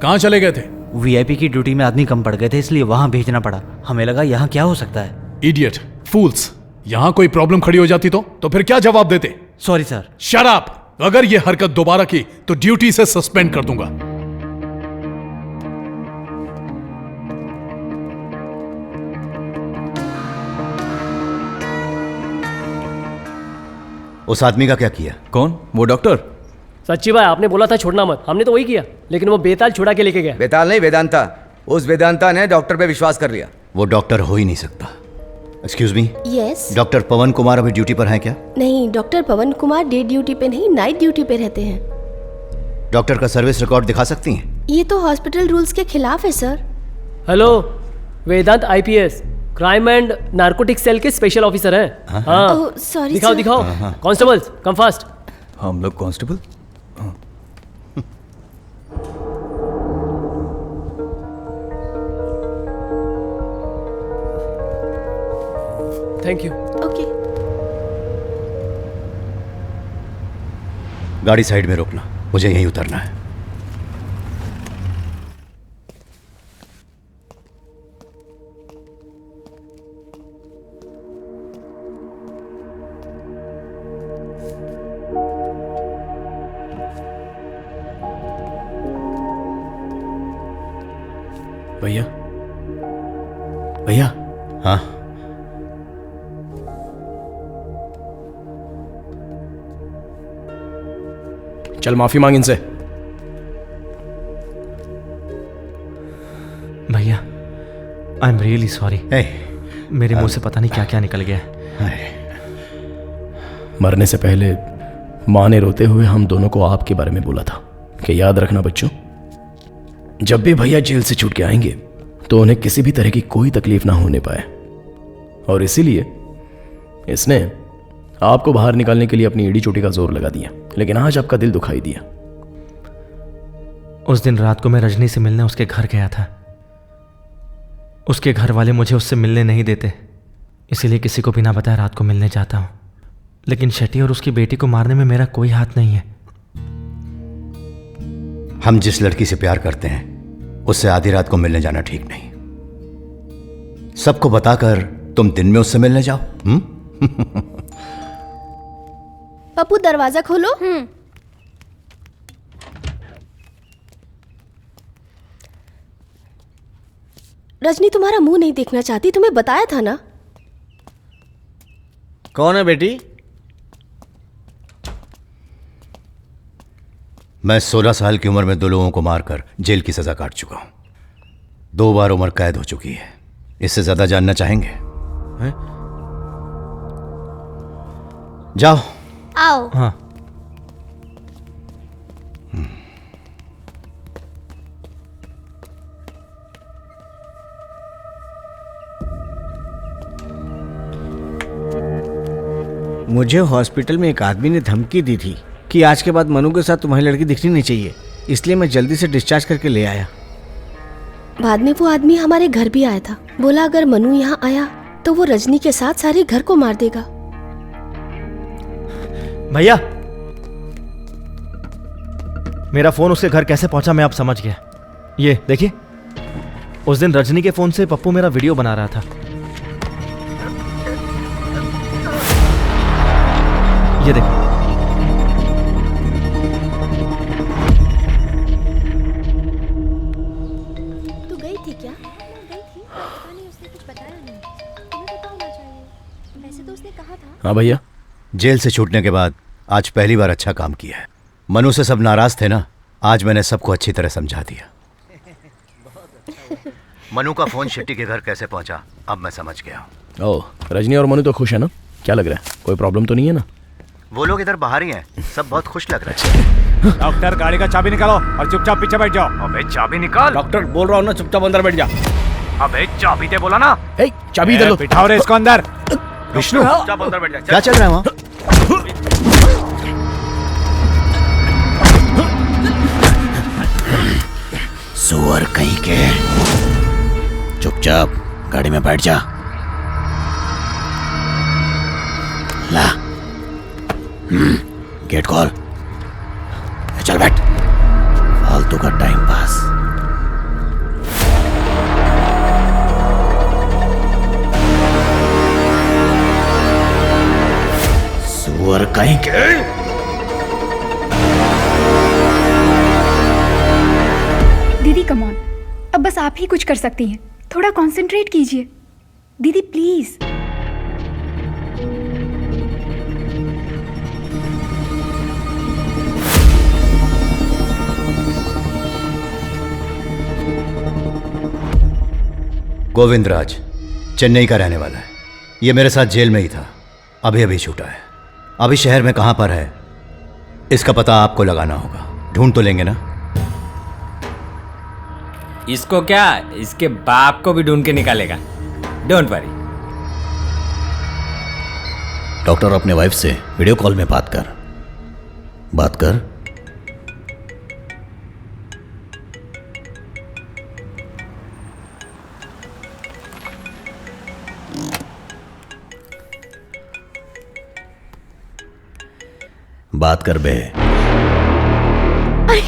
कहाँ चले गए थे? वीआईपी की ड्यूटी में आदमी कम पड़ गए थे, इसलिए वहां भेजना पड़ा। हमें लगा यहाँ क्या हो सकता है। इडियट, फूल्स। यहां कोई प्रॉब्लम खड़ी हो जाती तो फिर क्या जवाब देते? Sorry sir. Shut up! अगर ये हरकत दोबारा की तो ड्यूटी से सस्पेंड कर दूंगा। उस आदमी का क्या किया? कौन? वो डॉक्टर? सच्ची भाई आपने बोला था छोड़ना मत, हमने तो वही किया, लेकिन वो बेताल छुड़ा के लेके गया। बेताल नहीं, वेदांता। उस वेदांता ने डॉक्टर पे विश्वास कर लिया। वो डॉक्टर हो ही नहीं सकता। Excuse me, yes. डॉक्टर पवन कुमार अभी ड्यूटी पर हैं क्या? नहीं, डॉक्टर पवन कुमार डे ड्यूटी पे नहीं, नाइट ड्यूटी पे रहते हैं। डॉक्टर का सर्विस रिकॉर्ड दिखा सकती हैं? ये तो हॉस्पिटल रूल्स के खिलाफ है sir. Hello, Vedant IPS crime and narcotic cell के स्पेशल ऑफिसर हैं। हाँ, ओह, सॉरी दिखाओ सर। दिखाओ। Constables come fast. हम लोग कांस्टेबल? Thank you. ओके। गाड़ी साइड में रोकना, मुझे यहीं उतरना है। भैया, भैया। हाँ, चल माफी मांग इनसे। भैया, आई एम रियली सॉरी। मेरे मुंह से पता नहीं क्या क्या निकल गया है। मरने से पहले माँ ने रोते हुए हम दोनों को आपके बारे में बोला था कि याद रखना बच्चों, जब भी भैया जेल से छूट के आएंगे तो उन्हें किसी भी तरह की कोई तकलीफ ना होने पाए, और इसीलिए इसने आपको बाहर निकालने के लिए अपनी एड़ी चोटी का जोर लगा दिया, लेकिन आज आपका दिल दुखाई दिया। उस दिन रात को मैं रजनी से मिलने उसके घर गया था। उसके घर वाले मुझे उससे मिलने नहीं देते, इसीलिए किसी को बिना बताए रात को मिलने जाता हूं। लेकिन शेट्टी और उसकी बेटी को मारने में मेरा कोई हाथ नहीं है। हम जिस लड़की से प्यार करते हैं उससे आधी रात को मिलने जाना ठीक नहीं। सबको बताकर तुम दिन में उससे मिलने जाओ। पप्पू दरवाजा खोलो। रजनी तुम्हारा मुंह नहीं देखना चाहती, तुम्हें बताया था ना। कौन है बेटी? मैं 16 साल की उम्र में 2 लोगों को मारकर जेल की सजा काट चुका हूं। 2 बार उम्र कैद हो चुकी है। इससे ज्यादा जानना चाहेंगे? जाओ। आओ। हाँ। मुझे हॉस्पिटल में एक आदमी ने धमकी दी थी कि आज के बाद मनु के साथ तुम्हारी लड़की दिखनी नहीं चाहिए, इसलिए मैं जल्दी से डिस्चार्ज करके ले आया। बाद में वो आदमी हमारे घर भी आया था। बोला अगर मनु यहाँ आया तो वो रजनी के साथ सारे घर को मार देगा। भैया, मेरा फोन उसके घर कैसे पहुंचा मैं अब समझ गया। ये देखिए, उस दिन रजनी के फोन से पप्पू मेरा वीडियो बना रहा था। ये देखो। तू गई थी क्या? गई थी। पता नहीं, उसने कुछ बताया नहीं। तुम्हें पता होना चाहिए। वैसे तो उसने कहा था। हाँ भैया, जेल से छूटने के बाद आज पहली बार अच्छा काम किया है। मनु से सब नाराज थे ना, आज मैंने सबको अच्छी तरह समझा दिया। मनु का फोन शेट्टी के घर कैसे पहुंचा अब मैं समझ गया। ओह, रजनी और मनु तो खुश है ना? क्या लग रहा है, कोई प्रॉब्लम तो नहीं है ना? वो लोग इधर बाहर ही हैं, सब बहुत खुश लग रहे हैं। डॉक्टर, गाड़ी का चाबी निकालो और चुपचाप पीछे बैठ जाओ। अबे चाबी निकाल। डॉक्टर बोल रहा हूँ ना, चुपचाप अंदर बैठ जा। अबे चाबी दे बोला ना। चाबी दे लो। बिठाओ रे इसको अंदर। विष्णु, चुपचाप अंदर बैठ जा। क्या चल रहा है वहाँ? सुअर कहीं के, चुपचाप गाड़ी में बैठ जा। ला, गेट खोल। चल बैठ, फालतू का टाइम पास। सुअर का कहीं के। दीदी कम ऑन, अब बस आप ही कुछ कर सकती हैं। थोड़ा कंसंट्रेट कीजिए दीदी प्लीज। गोविंद राज चेन्नई का रहने वाला है। ये मेरे साथ जेल में ही था, अभी अभी छूटा है। अभी शहर में कहां पर है इसका पता आपको लगाना होगा। ढूंढ तो लेंगे ना? इसको क्या, इसके बाप को भी ढूंढ के निकालेगा। Don't worry. डॉक्टर अपने वाइफ से वीडियो कॉल में बात कर। बात कर बे। अरे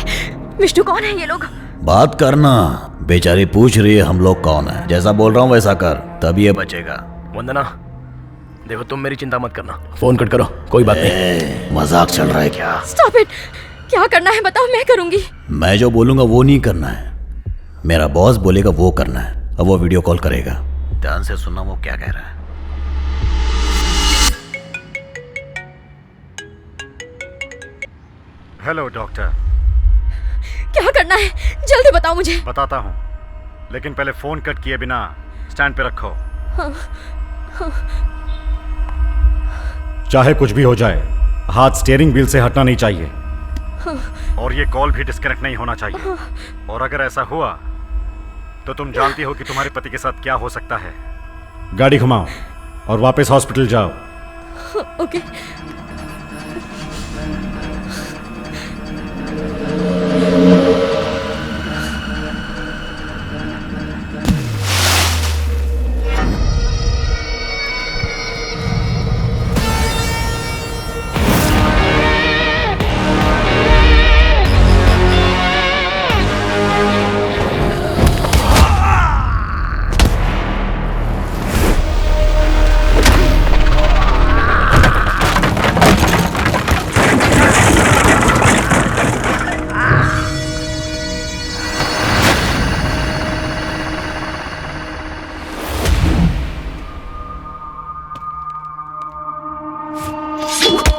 विष्णु कौन है ये लोग? बात करना। बेचारी पूछ रही है हम लोग कौन है। जैसा बोल रहा हूं वैसा कर, तभी ये बचेगा। वंदना देखो, तुम मेरी चिंता मत करना, फोन कट करो, कोई बात नहीं। मजाक चल रहा है क्या? Stop it. क्या करना है बताओ, मैं करूंगी। मैं जो बोलूंगा वो नहीं करना है, मेरा बॉस बोलेगा वो करना है। अब वो वीडियो कॉल करेगा, ध्यान से सुनना वो क्या कह रहा है। Hello doctor. क्या करना है जल्दी बताओ मुझे। बताता हूँ, लेकिन पहले फोन कट किए बिना स्टैंड पे रखो। चाहे कुछ भी हो जाए, हाथ स्टीयरिंग व्हील से हटना नहीं चाहिए और ये कॉल भी डिस्कनेक्ट नहीं होना चाहिए। और अगर ऐसा हुआ तो तुम जानती हो कि तुम्हारे पति के साथ क्या हो सकता है। गाड़ी घुमाओ और वापस हॉस्पिटल जाओ। ओके।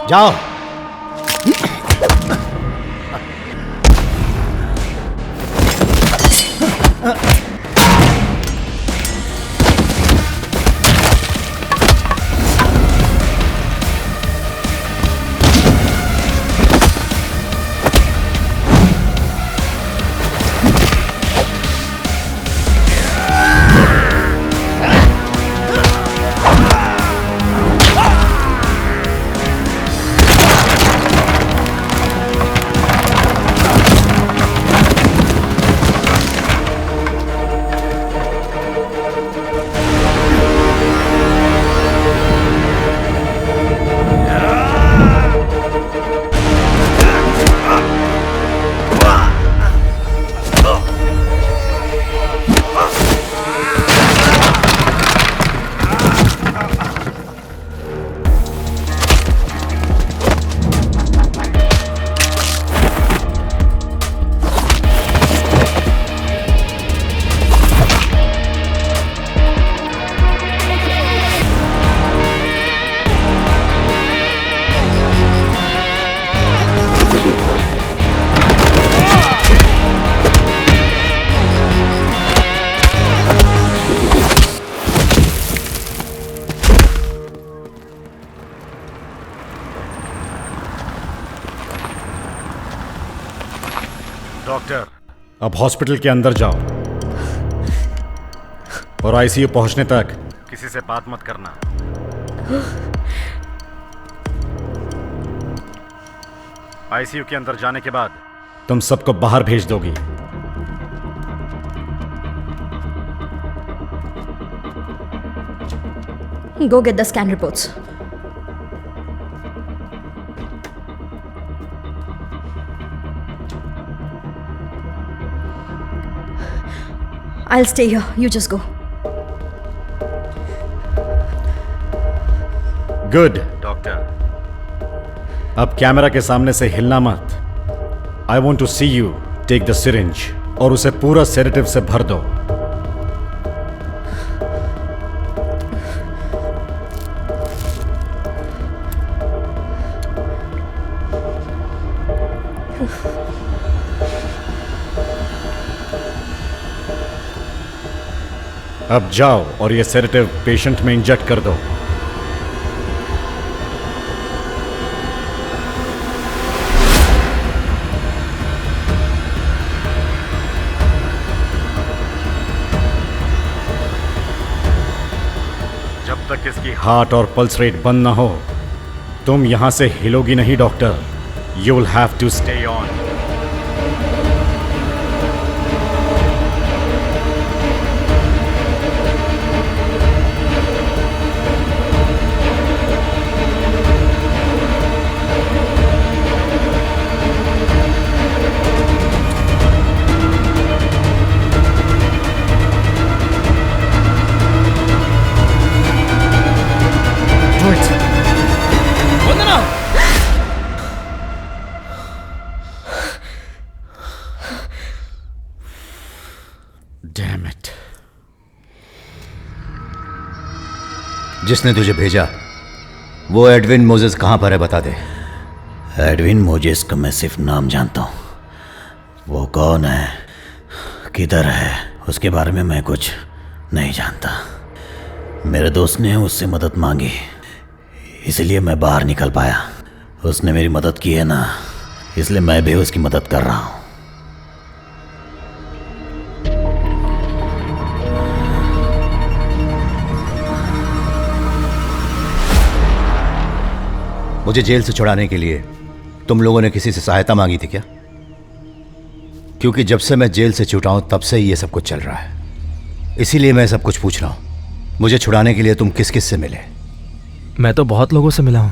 जाओ। डॉक्टर अब हॉस्पिटल के अंदर जाओ और आईसीयू पहुंचने तक किसी से बात मत करना। आईसीयू के अंदर जाने के बाद तुम सबको बाहर भेज दोगी। Go get the scan reports. I'll stay here. You just go. Good doctor. अब कैमरा के सामने से हिलना मत। I want to see you take the syringe और उसे पूरा सेडेटिव से भर दो। अब जाओ और ये सेडेटिव पेशेंट में इंजेक्ट कर दो। जब तक इसकी हार्ट और पल्स रेट बंद ना हो तुम यहां से हिलोगी नहीं doctor. You will have to stay on. Damn it. जिसने तुझे भेजा वो एडविन मोजेस कहां पर है बता दे। एडविन मोजेस का मैं सिर्फ नाम जानता हूँ। वो कौन है, किधर है, उसके बारे में मैं कुछ नहीं जानता। मेरे दोस्त ने उससे मदद मांगी इसलिए मैं बाहर निकल पाया। उसने मेरी मदद की है ना, इसलिए मैं भी उसकी मदद कर रहा हूँ। मुझे जेल से छुड़ाने के लिए तुम लोगों ने किसी से सहायता मांगी थी क्या? क्योंकि जब से मैं जेल से छूटा हूं तब से ही ये सब कुछ चल रहा है, इसीलिए मैं सब कुछ पूछ रहा हूं। मुझे छुड़ाने के लिए तुम किस किस से मिले? मैं तो बहुत लोगों से मिला हूँ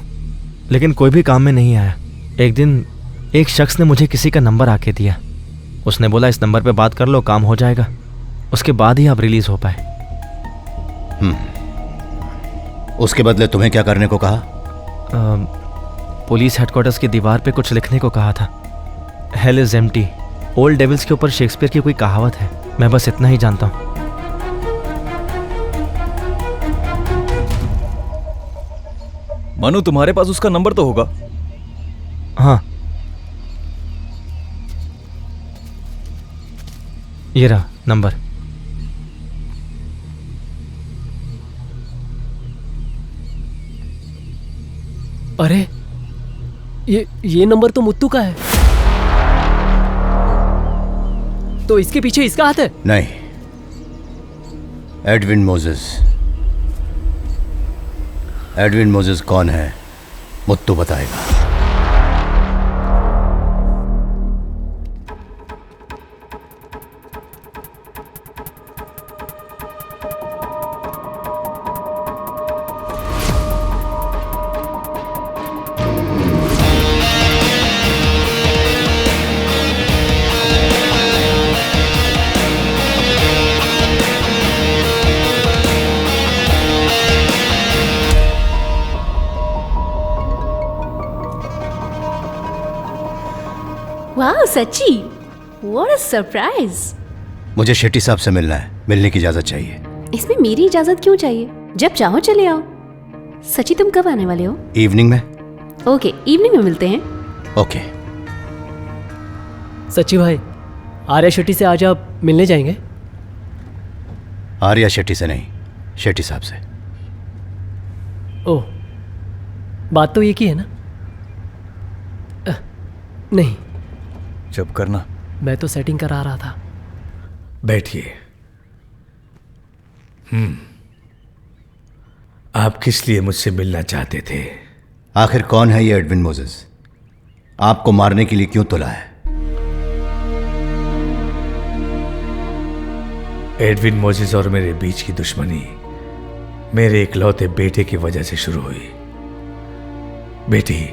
लेकिन कोई भी काम में नहीं आया। एक दिन एक शख्स ने मुझे किसी का नंबर आके दिया। उसने बोला इस नंबर पे बात कर लो, काम हो जाएगा, उसके बाद ही आप रिलीज हो पाए। उसके बदले तुम्हें क्या करने को कहा? पुलिस हेडक्वार्टर्स की दीवार पे कुछ लिखने को कहा था। Hell is empty, old devils के ऊपर शेक्सपियर की कोई कहावत है। मैं बस इतना ही जानता हूँ। मनु, तुम्हारे पास उसका नंबर तो होगा? हाँ, ये रहा नंबर। अरे ये नंबर तो मुत्तू का है। तो इसके पीछे इसका हाथ है? नहीं, एडविन मोजेस। एडविन मोजेस कौन है मुत्तू बताएगा। वाह सच्ची, व्हाट अ सरप्राइज। मुझे शेट्टी साहब से मिलना है, मिलने की इजाजत चाहिए। इसमें मेरी इजाजत क्यों चाहिए? जब चाहो चले आओ। सच्ची, तुम कब आने वाले हो? इवनिंग में। ओके, इवनिंग में मिलते हैं। ओके। सच्ची भाई, आर्या शेट्टी से आज आप मिलने जाएंगे? आर्या शेट्टी से नहीं, शेट्टी साहब से। ओह, बात तो एक ही है ना? नहीं, चुप करना। मैं तो सेटिंग करा रहा था। बैठिए। आप किस लिए मुझसे मिलना चाहते थे? आखिर कौन है ये एडविन मोजेस? आपको मारने के लिए क्यों तुला है? एडविन मोजेस और मेरे बीच की दुश्मनी मेरे इकलौते बेटे की वजह से शुरू हुई। बेटी,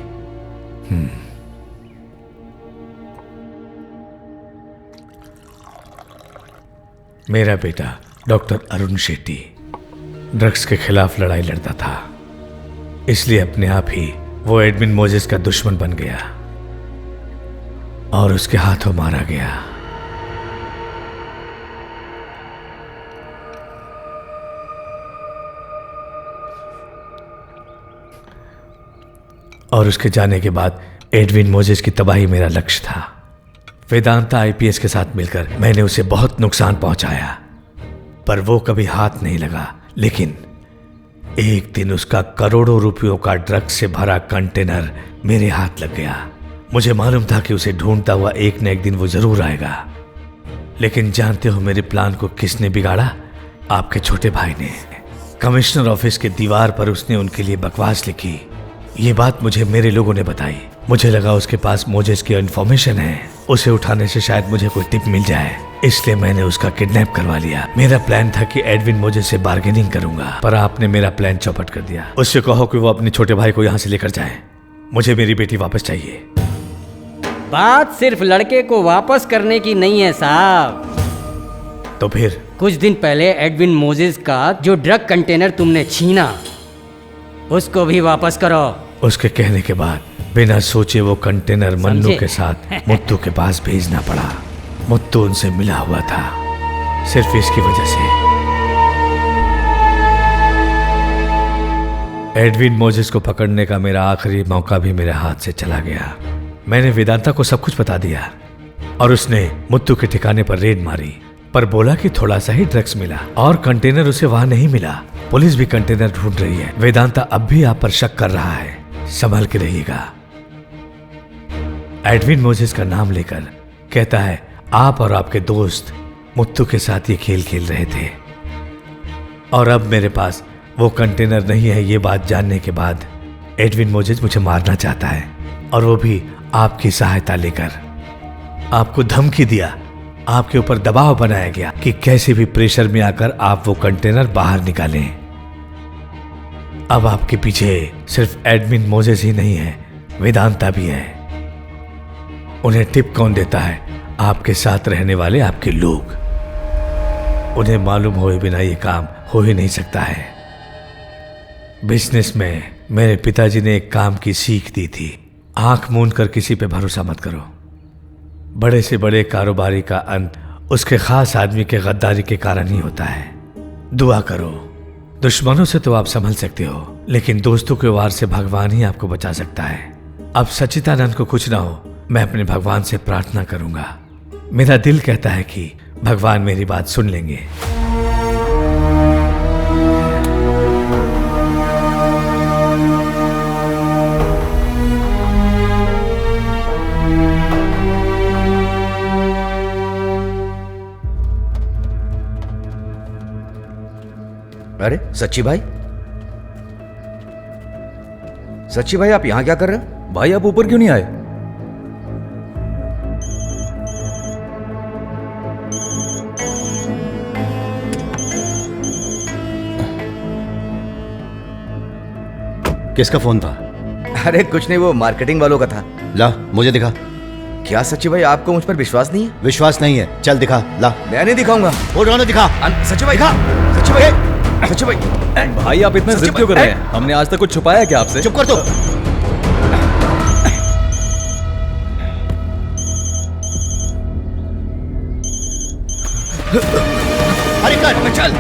मेरा बेटा डॉक्टर अरुण शेट्टी ड्रग्स के खिलाफ लड़ाई लड़ता था, इसलिए अपने आप ही वो एडविन मोजेस का दुश्मन बन गया और उसके हाथों मारा गया। और उसके जाने के बाद एडविन मोजेस की तबाही मेरा लक्ष्य था। वेदांता आईपीएस के साथ मिलकर मैंने उसे बहुत नुकसान पहुंचाया, पर वो कभी हाथ नहीं लगा। लेकिन एक दिन उसका करोड़ों रुपयों का ड्रग्स से भरा कंटेनर मेरे हाथ लग गया। मुझे मालूम था कि उसे ढूंढता हुआ एक न एक दिन वो जरूर आएगा। लेकिन जानते हो मेरे प्लान को किसने बिगाड़ा? आपके छोटे भाई ने। कमिश्नर ऑफिस के दीवार पर उसने उनके लिए बकवास लिखी। ये बात मुझे मेरे लोगों ने बताई। मुझे लगा उसके पास मोजेस की इन्फॉर्मेशन है, उसे उठाने से शायद मुझे कोई टिप मिल जाए, इसलिए मैंने उसका किडनैप करवा लिया। मेरा प्लान था कि एडविन मोजेस से बार्गेनिंग करूंगा, पर आपने मेरा प्लान चौपट कर दिया। उससे कहो कि वो अपने छोटे भाई को यहाँ से लेकर जाए। मुझे मेरी बेटी वापस चाहिए। बात सिर्फ लड़के को वापस करने की नहीं है साहब। तो फिर? कुछ दिन पहले एडविन मोजेस का जो ड्रग कंटेनर तुमने छीना, उसको भी वापस करो। उसके कहने के बाद बिना सोचे वो कंटेनर मन्नू के साथ मुत्तू के पास भेजना पड़ा। मुत्तू उनसे मिला हुआ था, सिर्फ इसकी वजह से। एडविन मोजेस को पकड़ने का मेरा आखिरी मौका भी मेरे हाथ से चला गया। मैंने वेदांता को सब कुछ बता दिया और उसने मुत्तू के ठिकाने पर रेड मारी, पर बोला कि थोड़ा सा ही ड्रग्स मिला और कंटेनर उसे वहां नहीं मिला। पुलिस भी कंटेनर ढूंढ रही है। वेदांता अब भी आप पर शक कर रहा है, संभल के रहिएगा। एडविन मोजेस का नाम लेकर कहता है आप और आपके दोस्त मुत्तू के साथ ये खेल खेल रहे थे, और अब मेरे पास वो कंटेनर नहीं है। ये बात जानने के बाद एडविन मोजेस मुझे मारना चाहता है, और वो भी आपकी सहायता लेकर। आपको धमकी दिया, आपके ऊपर दबाव बनाया गया कि कैसे भी प्रेशर में आकर आप वो कंटेनर बाहर निकालें। अब आपके पीछे सिर्फ एडविन मोजेस ही नहीं है, वेदांता भी है। उन्हें टिप कौन देता है? आपके साथ रहने वाले आपके लोग। उन्हें मालूम हुए बिना ये काम हो ही नहीं सकता है। बिजनेस में मेरे पिताजी ने एक काम की सीख दी थी, आंख मूंद कर किसी पे भरोसा मत करो। बड़े से बड़े कारोबारी का अंत उसके खास आदमी के गद्दारी के कारण ही होता है। दुआ करो। दुश्मनों से तो आप संभल सकते हो, लेकिन दोस्तों के वार से भगवान ही आपको बचा सकता है। अब सच्चिदानंद को कुछ ना हो, मैं अपने भगवान से प्रार्थना करूंगा। मेरा दिल कहता है कि भगवान मेरी बात सुन लेंगे। अरे सच्ची भाई, सच्ची भाई आप यहां क्या कर रहे हो? भाई आप ऊपर क्यों नहीं आए? किसका फोन था? अरे कुछ नहीं, वो मार्केटिंग वालों का था। ला मुझे दिखा। क्या सच्ची भाई आपको मुझ पर विश्वास नहीं है? विश्वास नहीं है, चल दिखा। ला। मैं नहीं दिखाऊंगा। वो रोने दिखा। सच्ची भाई दिखा। सच्ची भाई, सच्ची भाई। भाई आप इतने जिद क्यों कर रहे हैं? हमने आज तक कुछ छुपाया क्या आपसे? चुप कर दो। अरे कर चल।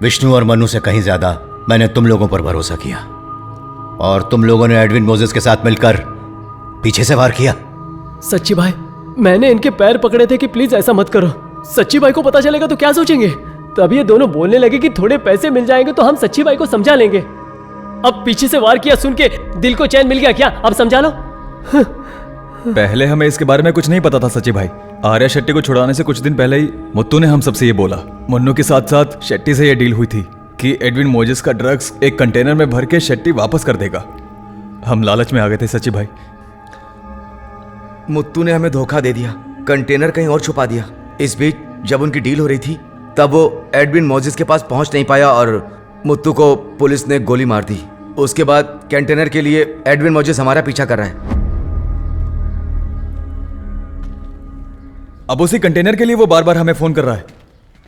विष्णु और मनु से कहीं ज्यादा मैंने तुम लोगों पर भरोसा किया, और तुम लोगों ने एडविन मोजेस के साथ मिलकर पीछे से वार किया। सच्ची भाई, मैंने इनके पैर पकड़े थे कि प्लीज ऐसा मत करो। सच्ची भाई को पता चलेगा तो क्या सोचेंगे? तब ये दोनों बोलने लगे कि थोड़े पैसे मिल जाएंगे तो हम सच्ची भाई को समझा लेंगे। अब पीछे से वार किया सुन के दिल को चैन मिल गया क्या? अब समझा लो। पहले हमें इसके बारे में कुछ नहीं पता था सच्ची भाई। आर्या शेट्टी को छुड़ाने से कुछ दिन पहले ही मुत्तू ने हम सबसे ये बोला। मुन्नू के साथ साथ शेट्टी से ये डील हुई थी कि एडविन मोजेस का ड्रग्स एक कंटेनर में भर के शेट्टी वापस कर देगा। हम लालच में आ गए थे सच्ची भाई। मुत्तू ने हमें धोखा दे दिया, कंटेनर कहीं और छुपा दिया। इस बीच जब उनकी डील हो रही थी तब वो एडविन मोजेस के पास पहुंच नहीं पाया और मुत्तू को पुलिस ने गोली मार दी। उसके बाद कंटेनर के लिए एडविन मोजेस हमारा पीछा कर रहा है। अब उसी कंटेनर के लिए वो बार बार हमें फोन कर रहा है।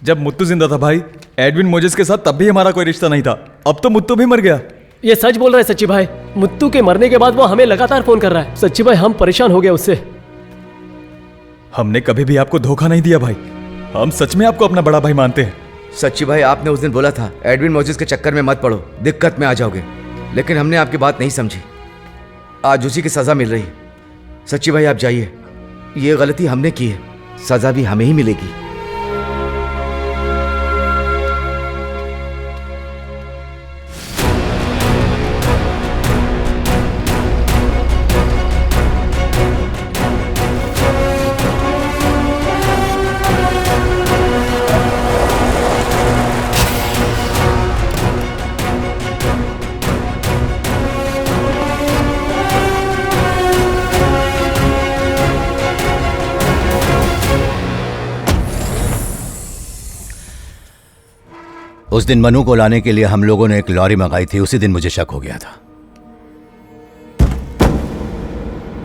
जब मुत्तू जिंदा था भाई, एडविन मोजेस के साथ, तब भी हमारा कोई रिश्ता नहीं था। अब तो मुत्तू भी मर गया। ये सच बोल रहा है सच्ची भाई। मुत्तू के मरने के बाद वो हमें लगातार फोन कर रहा है। सच्ची भाई हम परेशान हो गए उससे। हमने कभी भी आपको धोखा नहीं दिया भाई। हम सच में आपको अपना बड़ा भाई मानते हैं। सच्ची भाई, आपने उस दिन बोला था एडविन मोजेस के चक्कर में मत पड़ो, दिक्कत में आ जाओगे, लेकिन हमने आपकी बात नहीं समझी। आज उसी की सजा मिल रही है। सच्ची भाई आप जाइए, ये गलती हमने की है, सजा भी हमें ही मिलेगी। उस दिन मनु को लाने के लिए हम लोगों ने एक लॉरी मंगाई थी। उसी दिन मुझे शक हो गया था,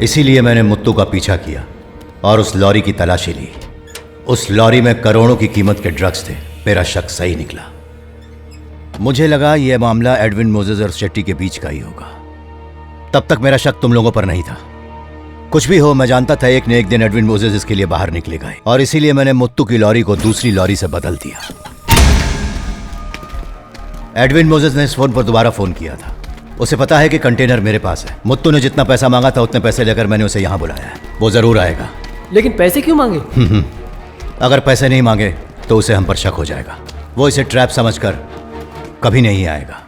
इसीलिए मैंने मुत्तू का पीछा किया और उस लॉरी की तलाशी ली। उस लॉरी में करोड़ों की कीमत के ड्रग्स थे। मेरा शक सही निकला। मुझे लगा यह मामला एडविन मोजेस और शेट्टी के बीच का ही होगा। तब तक मेरा शक तुम लोगों पर नहीं था। कुछ भी हो, मैं जानता था एक न एक दिन एडविन मोजेस इसके लिए बाहर निकलेगा, और इसीलिए मैंने मुत्तू की लॉरी को दूसरी लॉरी से बदल दिया। एडविन मोजेस ने इस फोन पर दोबारा फोन किया था। उसे पता है कि कंटेनर मेरे पास है। मुत्तू ने जितना पैसा मांगा था उतने पैसे लेकर मैंने उसे यहां बुलाया है। वो जरूर आएगा। लेकिन पैसे क्यों मांगे? अगर पैसे नहीं मांगे तो उसे हम पर शक हो जाएगा। वो इसे ट्रैप समझकर कभी नहीं आएगा।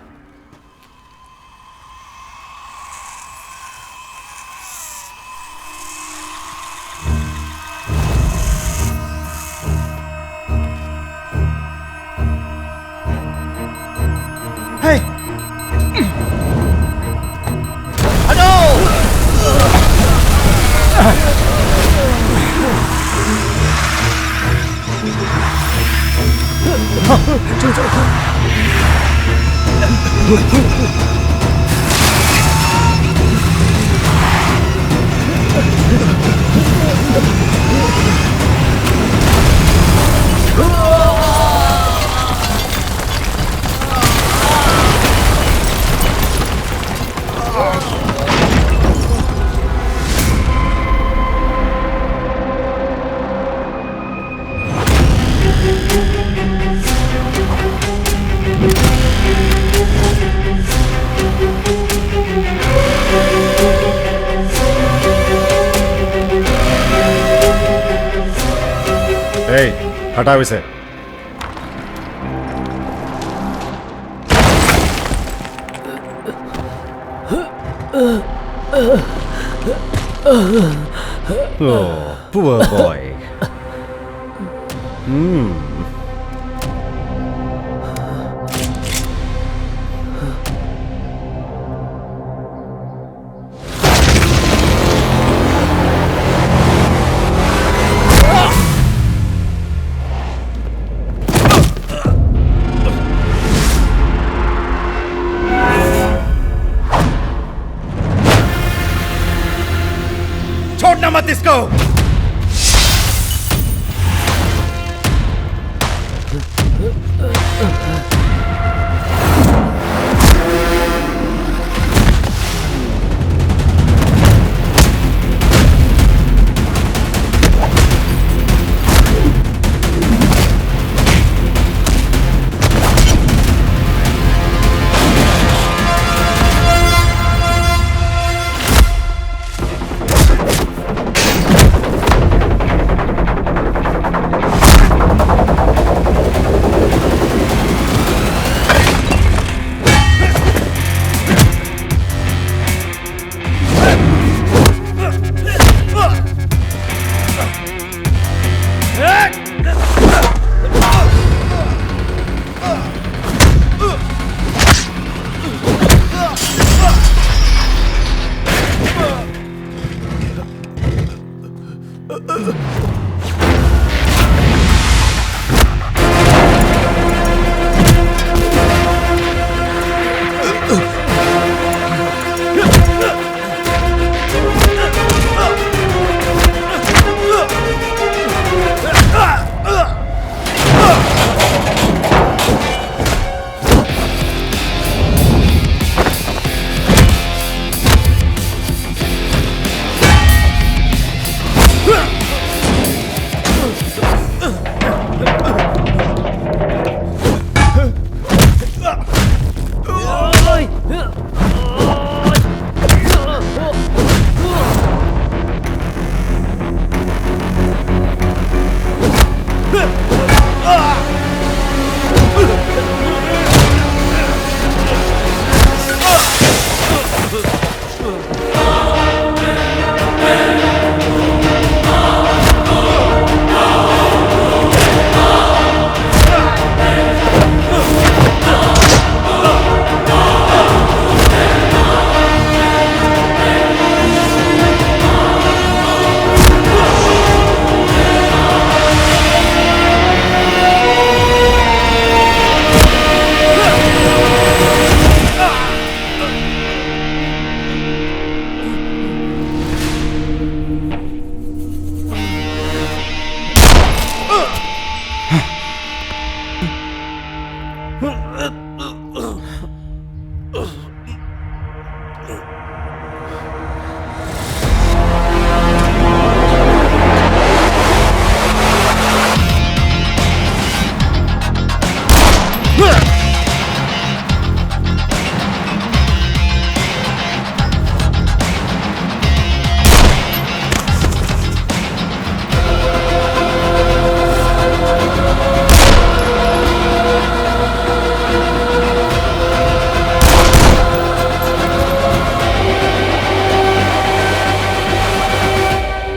हटाओ इसे। Oh, poor boy. छोड़ना मत इसको।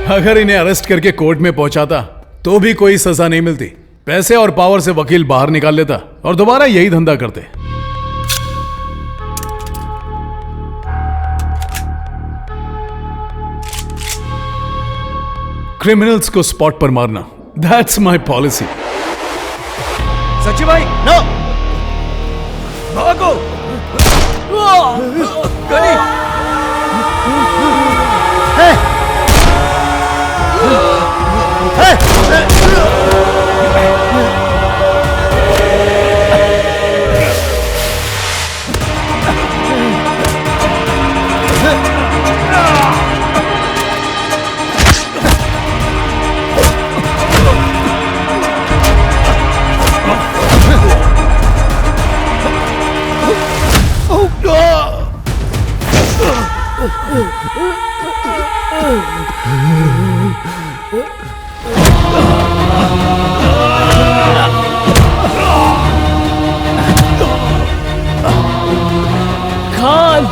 अगर इन्हें अरेस्ट करके कोर्ट में पहुंचाता तो भी कोई सजा नहीं मिलती। पैसे और पावर से वकील बाहर निकाल लेता और दोबारा यही धंधा करते। क्रिमिनल्स को स्पॉट पर मारना, दैट्स माय पॉलिसी। सच्ची भाई नो, भागो। खान,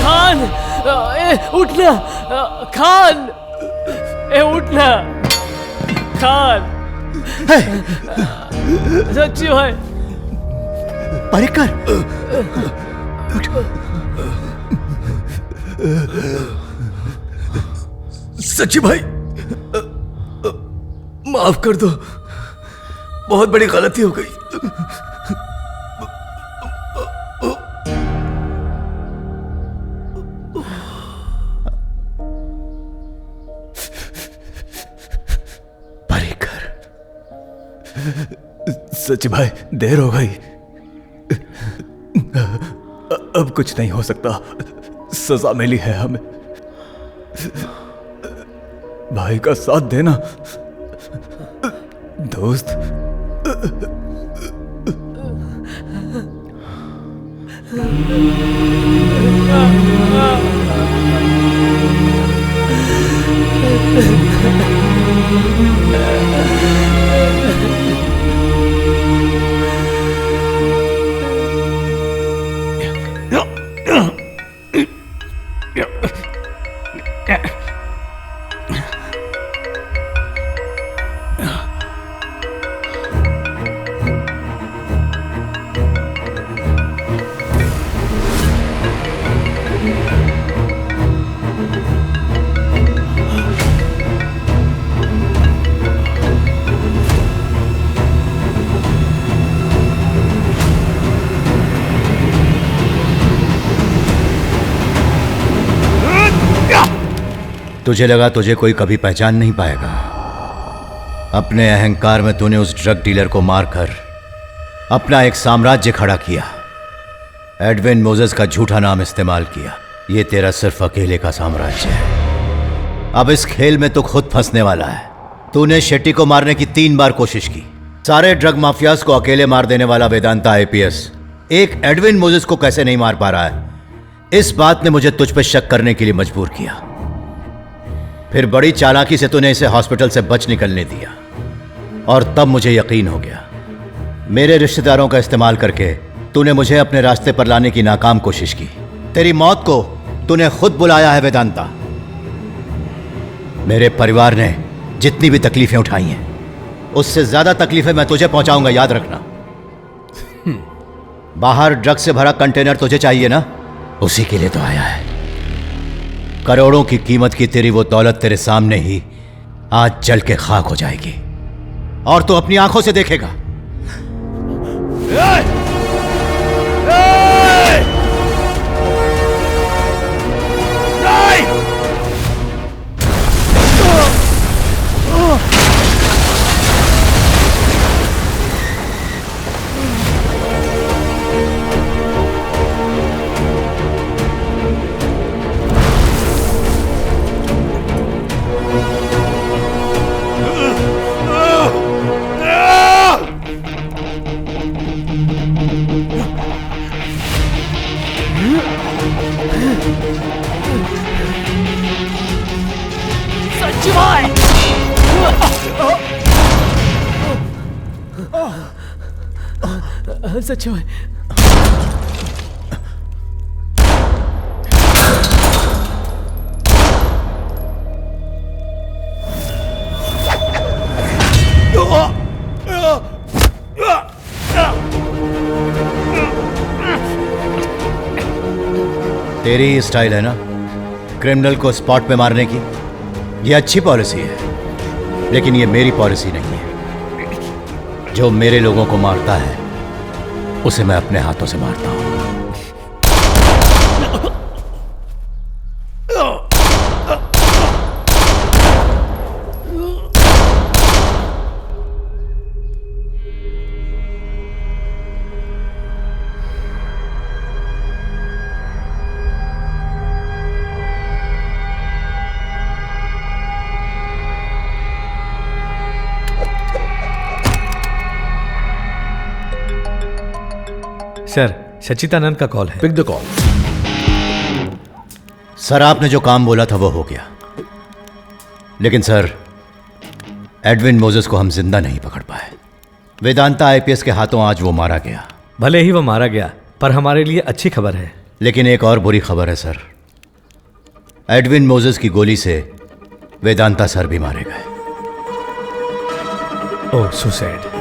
खान, उठना, खान, उठना, खान। सच्ची भाई, परिकर, सच्ची भाई माफ कर दो, बहुत बड़ी गलती हो गई। सच भाई, देर हो गई। अब कुछ नहीं हो सकता, सजा मिली है हमें। भाई का साथ देना दोस्त। तुझे लगा तुझे कोई कभी पहचान नहीं पाएगा। अपने अहंकार में तूने उस ड्रग डीलर को मारकर अपना एक साम्राज्य खड़ा किया। एडविन मोजेस का झूठा नाम इस्तेमाल किया। यह तेरा सिर्फ अकेले का साम्राज्य है। अब इस खेल में तो खुद फंसने वाला है। तूने शेट्टी को मारने की 3 बार कोशिश की। सारे ड्रग माफियाज को अकेले मार देने वाला वेदांता आईपीएस एक एडविन मोजेस को कैसे नहीं मार पा रहा है? इस बात ने मुझे तुझ पर शक करने के लिए मजबूर किया। फिर बड़ी चालाकी से तूने इसे हॉस्पिटल से बच निकलने दिया और तब मुझे यकीन हो गया। मेरे रिश्तेदारों का इस्तेमाल करके तूने मुझे अपने रास्ते पर लाने की नाकाम कोशिश की। तेरी मौत को तूने खुद बुलाया है वेदांता। मेरे परिवार ने जितनी भी तकलीफें उठाई हैं उससे ज्यादा तकलीफें मैं तुझे पहुंचाऊंगा, याद रखना। बाहर ड्रग से भरा कंटेनर तुझे चाहिए ना, उसी के लिए तो आया है। करोड़ों की कीमत की तेरी वो दौलत तेरे सामने ही आज जल के खाक हो जाएगी और तू अपनी आंखों से देखेगा। सच्ची भाई। सच्ची भाई। तेरी ही स्टाइल है ना क्रिमिनल को स्पॉट पे मारने की। ये अच्छी पॉलिसी है, लेकिन ये मेरी पॉलिसी नहीं है। जो मेरे लोगों को मारता है उसे मैं अपने हाथों से मारता हूं। सर, सच्चिदानंद का कॉल है। Pick the call. सर, आपने जो काम बोला था वो हो गया, लेकिन सर एडविन मोजेस को हम जिंदा नहीं पकड़ पाए। वेदांता आईपीएस के हाथों आज वो मारा गया। भले ही वो मारा गया, पर हमारे लिए अच्छी खबर है। लेकिन एक और बुरी खबर है सर। एडविन मोजेस की गोली से वेदांता सर भी मारे गए। ओह, सुसाइड।